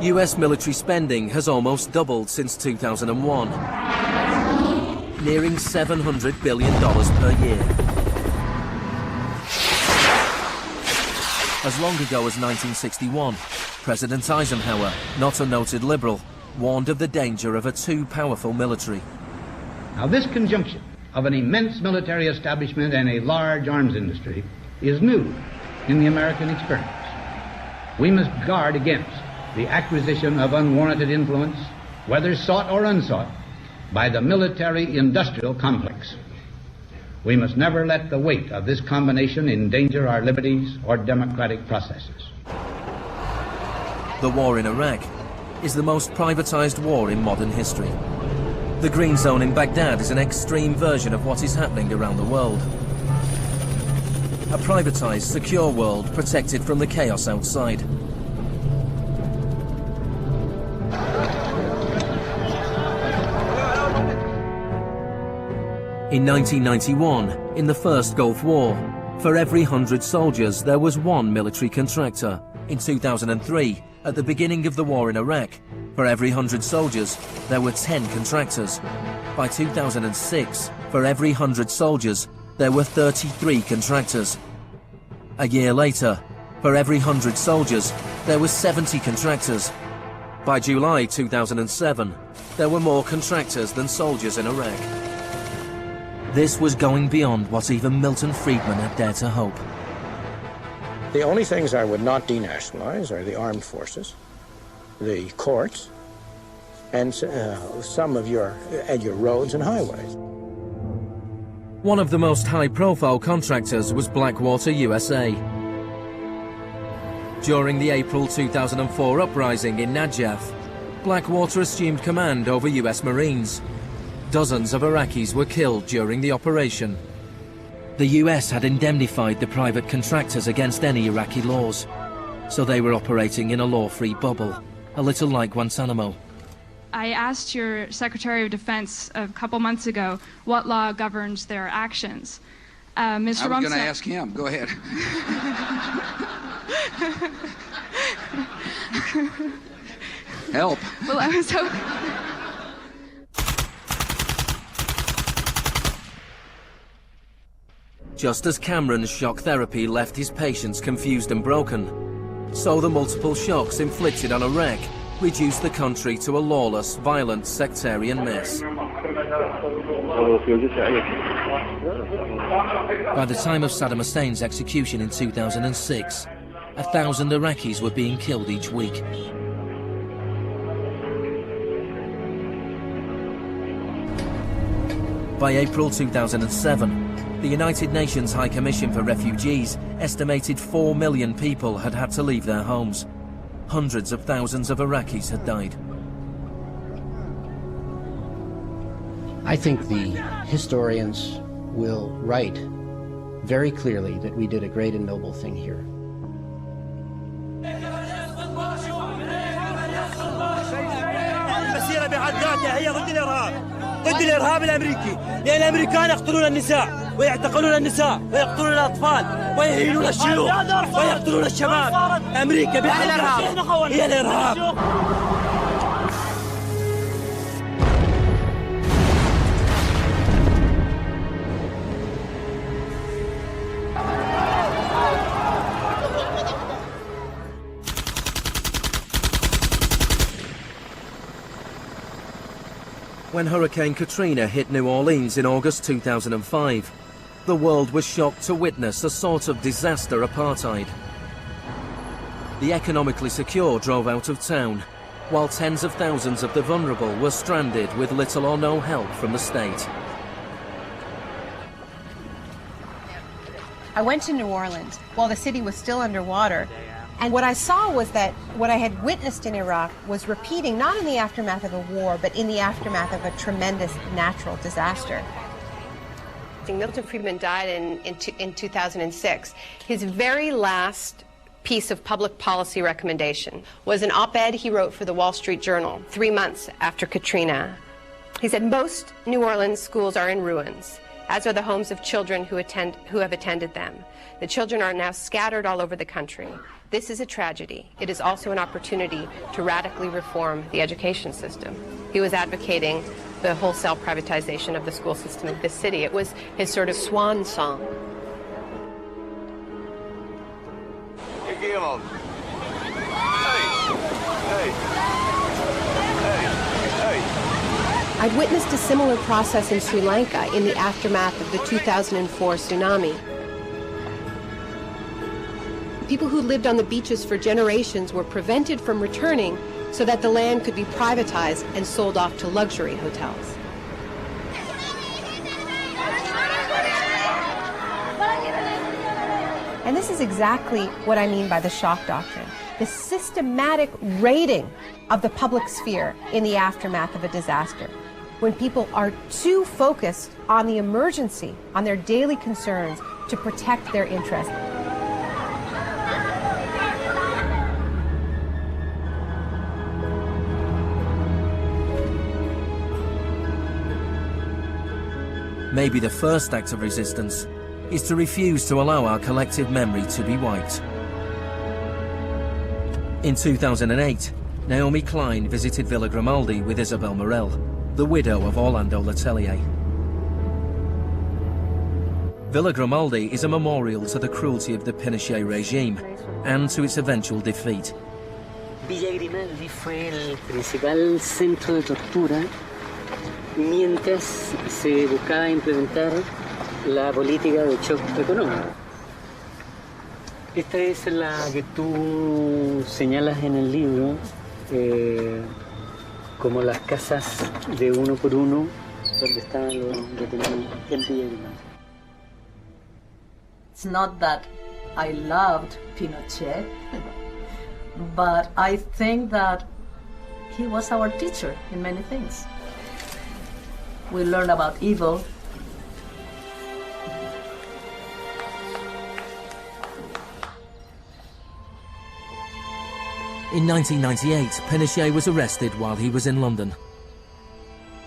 US military spending has almost doubled since 2001, nearing $700 billion per year. As long ago as 1961, President Eisenhower, not a noted liberal, warned of the danger of a too powerful military.
Now this conjunction of an immense military establishment and a large arms industry is new in the American experience. We must guard against the acquisition of unwarranted influence, whether sought or unsought, by the military-industrial complex. We must never let the weight of this combination endanger our liberties or democratic processes.
The war in Iraq is the most privatized war in modern history. The Green Zone in Baghdad is an extreme version of what is happening around the world. A privatized, secure world protected from the chaos outside. In 1991, in the First Gulf War, for every 100 soldiers there was one military contractor. In 2003, at the beginning of the war in Iraq, for every 100 soldiers there were 10 contractors. By 2006, for every 100 soldiers there were 33 contractors. A year later, for every 100 soldiers there were 70 contractors. By July 2007, there were more contractors than soldiers in Iraq. This was going beyond what even Milton Friedman had dared to hope.
The only things I would not denationalize are the armed forces, the courts, and some of your roads and highways.
One of the most high-profile contractors was Blackwater USA. During the April 2004 uprising in Najaf, Blackwater assumed command over US Marines. Dozens of Iraqis were killed during the operation. The US had indemnified the private contractors against any Iraqi laws, so they were operating in a law-free bubble, a little like Guantanamo.
I asked your Secretary of Defense a couple months ago what law governs their actions. Mr.
I was
Rumsfeld...
going to ask him. Go ahead. Help.
Well, I was hoping...
Just as Cameron's shock therapy left his patients confused and broken, so the multiple shocks inflicted on Iraq reduced the country to a lawless, violent, sectarian mess. By the time of Saddam Hussein's execution in 2006, 1,000 Iraqis were being killed each week. By April 2007, the United Nations High Commission for Refugees estimated 4 million people had had to leave their homes. Hundreds of thousands of Iraqis had died.
I think the historians will write very clearly that we did a great and noble thing here.
المسيرة بحد ذاتها هي ضد الإرهاب، ضد الإرهاب الأمريكي، لأن الأمريكان يقتلون النساء ويعتقلون النساء ويقتلون الأطفال ويهينون الشيوخ ويقتلون الشباب. أمريكا بحد ذاتها هي الإرهاب.
When Hurricane Katrina hit New Orleans in August 2005, the world was shocked to witness a sort of disaster apartheid. The economically secure drove out of town, while tens of thousands of the vulnerable were stranded with little or no help from the state.
I went to New Orleans while the city was still underwater, and what I saw was that what I had witnessed in Iraq was repeating, not in the aftermath of a war, but in the aftermath of a tremendous natural disaster. Milton Friedman died in 2006. His very last piece of public policy recommendation was an op-ed he wrote for the Wall Street Journal 3 months after Katrina. He said, "Most New Orleans schools are in ruins, as are the homes of children who have attended them. The children are now scattered all over the country. This is a tragedy. It is also an opportunity to radically reform the education system." He was advocating the wholesale privatization of the school system of this city. It was his sort of swan song. I'd witnessed a similar process in Sri Lanka in the aftermath of the 2004 tsunami. People who lived on the beaches for generations were prevented from returning so that the land could be privatized and sold off to luxury hotels. And this is exactly what I mean by the shock doctrine, the systematic raiding of the public sphere in the aftermath of a disaster, when people are too focused on the emergency, on their daily concerns, to protect their interests.
Maybe the first act of resistance is to refuse to allow our collective memory to be wiped. In 2008, Naomi Klein visited Villa Grimaldi with Isabel Morel, the widow of Orlando Letelier. Villa Grimaldi is a memorial to the cruelty of the Pinochet regime and to its eventual defeat.
Villa Grimaldi fue el principal centro de tortura mientras se buscaba implementar la política de choque económico. Esta es la que tú señalas en el libro como las casas de uno por uno donde estaban los detenidos en Villa Grimaldi.
It's not that I loved Pinochet, but I think that he was our teacher in many things. We learned about evil.
In 1998, Pinochet was arrested while he was in London.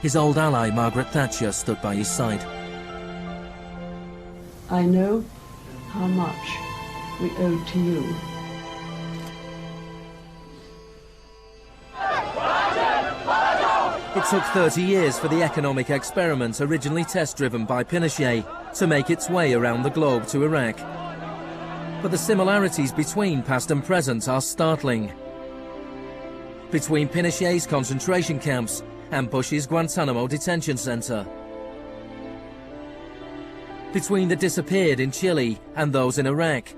His old ally, Margaret Thatcher, stood by his side.
I know how much we owe to you.
It took 30 years for the economic experiment originally test-driven by Pinochet to make its way around the globe to Iraq. But the similarities between past and present are startling. between Pinochet's concentration camps and Bush's Guantanamo detention center, between the disappeared in Chile and those in Iraq,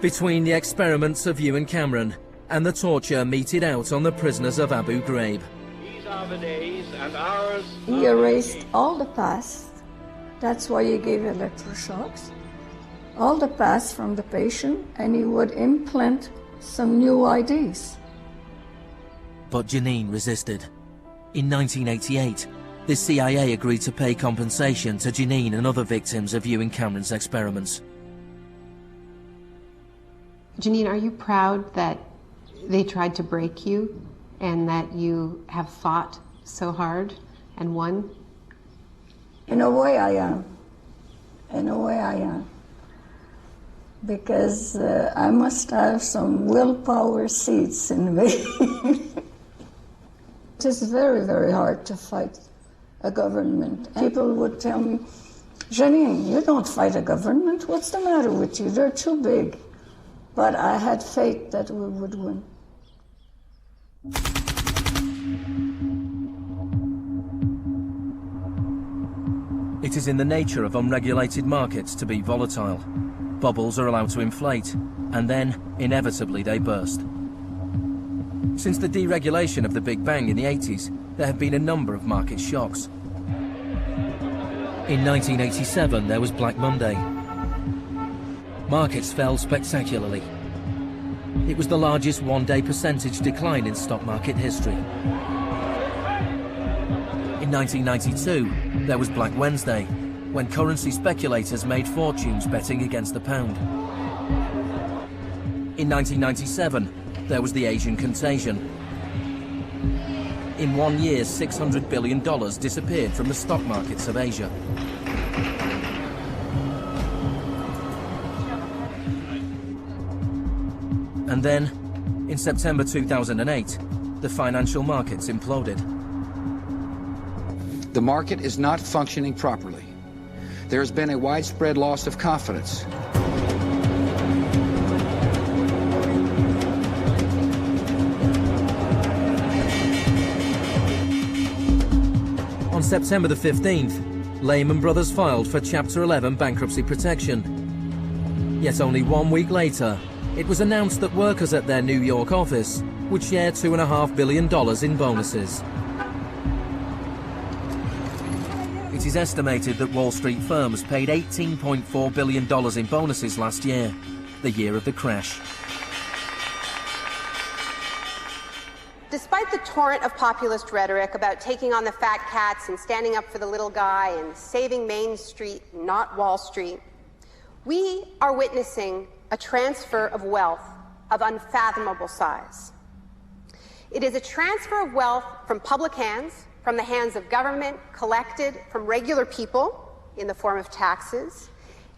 between the experiments of Ewan Cameron and the torture meted out on the prisoners of Abu Ghraib.
These are the days and hours.
He erased all the past. That's why he gave electroshocks. All the past from the patient, and he would implant some new ideas.
But Janine resisted. In 1988, the CIA agreed to pay compensation to Janine and other victims of Ewan Cameron's experiments.
Janine, are you proud that they tried to break you and that you have fought so hard and won?
In a way I am. In a way I am. Because I must have some willpower seeds in me. It is very, very hard to fight a government. People would tell me, Janine, you don't fight a government. What's the matter with you? They're too big. But I had faith that we would win.
It is in the nature of unregulated markets to be volatile. Bubbles are allowed to inflate, and then, inevitably, they burst. Since the deregulation of the Big Bang in the 80s, there have been a number of market shocks. In 1987, there was Black Monday. Markets fell spectacularly. It was the largest one-day percentage decline in stock market history. In 1992, there was Black Wednesday, when currency speculators made fortunes betting against the pound. In 1997, there was the Asian contagion. In 1 year, $600 billion disappeared from the stock markets of Asia. And then, in September 2008, the financial markets imploded.
The market is not functioning properly. There has been a widespread loss of confidence.
On September the 15th, Lehman Brothers filed for Chapter 11 bankruptcy protection. Yet only 1 week later, it was announced that workers at their New York office would share $2.5 billion in bonuses. It is estimated that Wall Street firms paid $18.4 billion in bonuses last year, the year of the crash.
Despite the torrent of populist rhetoric about taking on the fat cats and standing up for the little guy and saving Main Street, not Wall Street, we are witnessing a transfer of wealth of unfathomable size. It is a transfer of wealth from public hands, from the hands of government, collected from regular people in the form of taxes,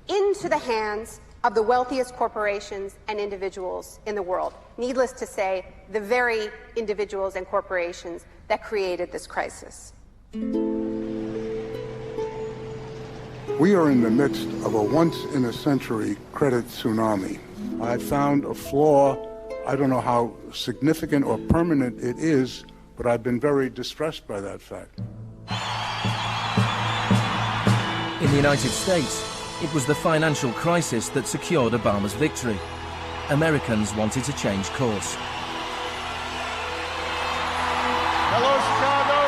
into the hands of the wealthiest corporations and individuals in the world. Needless to say, the very individuals and corporations that created this crisis.
We are in the midst of a once-in-a-century credit tsunami. I found a flaw. I don't know how significant or permanent it is, but I've been very distressed by that fact.
In the United States, it was the financial crisis that secured Obama's victory. Americans wanted to change course.
Hello, Chicago!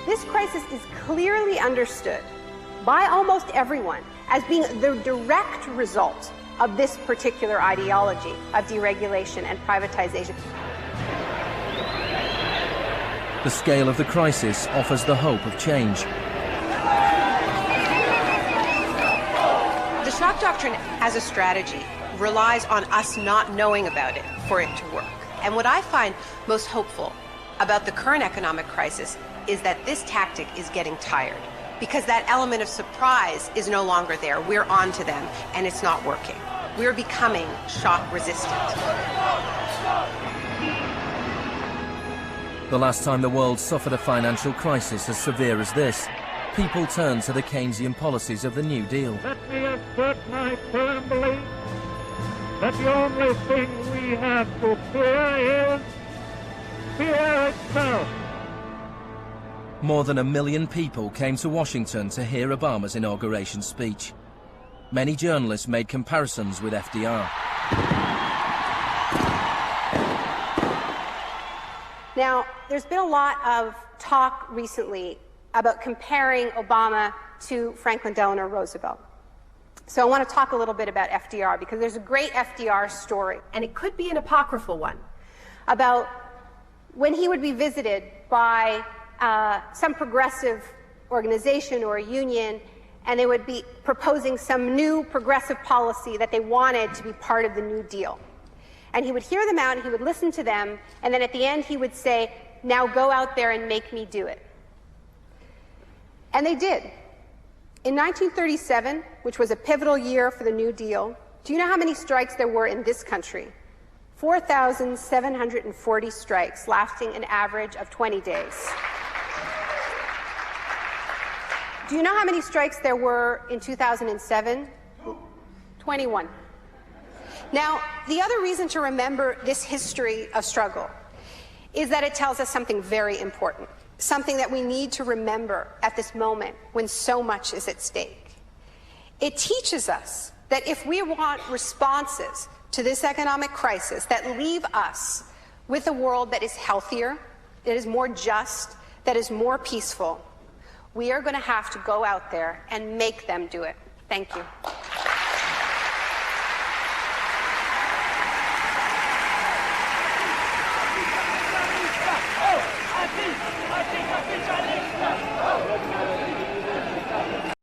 This crisis is clearly understood by almost everyone as being the direct result of this particular ideology of deregulation and privatization.
The scale of the crisis offers the hope of change.
The shock doctrine as a strategy relies on us not knowing about it for it to work. And what I find most hopeful about the current economic crisis is that this tactic is getting tired, because that element of surprise is no longer there. We're on to them, and it's not working. We're becoming shock resistant.
The last time the world suffered a financial crisis as severe as this, people turned to the Keynesian policies of the New Deal.
Let me assert my firm belief that the only thing we have to fear is fear itself.
More than 1 million people came to Washington to hear Obama's inauguration speech. Many journalists made comparisons with FDR.
Now, there's been a lot of talk recently about comparing Obama to Franklin Delano Roosevelt. So I want to talk a little bit about FDR, because there's a great FDR story, and it could be an apocryphal one, about when he would be visited by some progressive organization or a union, and they would be proposing some new progressive policy that they wanted to be part of the New Deal. And he would hear them out, and he would listen to them, and then at the end he would say, now go out there and make me do it. And they did. In 1937, which was a pivotal year for the New Deal, do you know how many strikes there were in this country? 4,740 strikes, lasting an average of 20 days. Do you know how many strikes there were in 2007? 21. Now, the other reason to remember this history of struggle is that it tells us something very important, something that we need to remember at this moment when so much is at stake. It teaches us that if we want responses to this economic crisis that leave us with a world that is healthier, that is more just, that is more peaceful, we are going to have to go out there and make them do it. Thank you.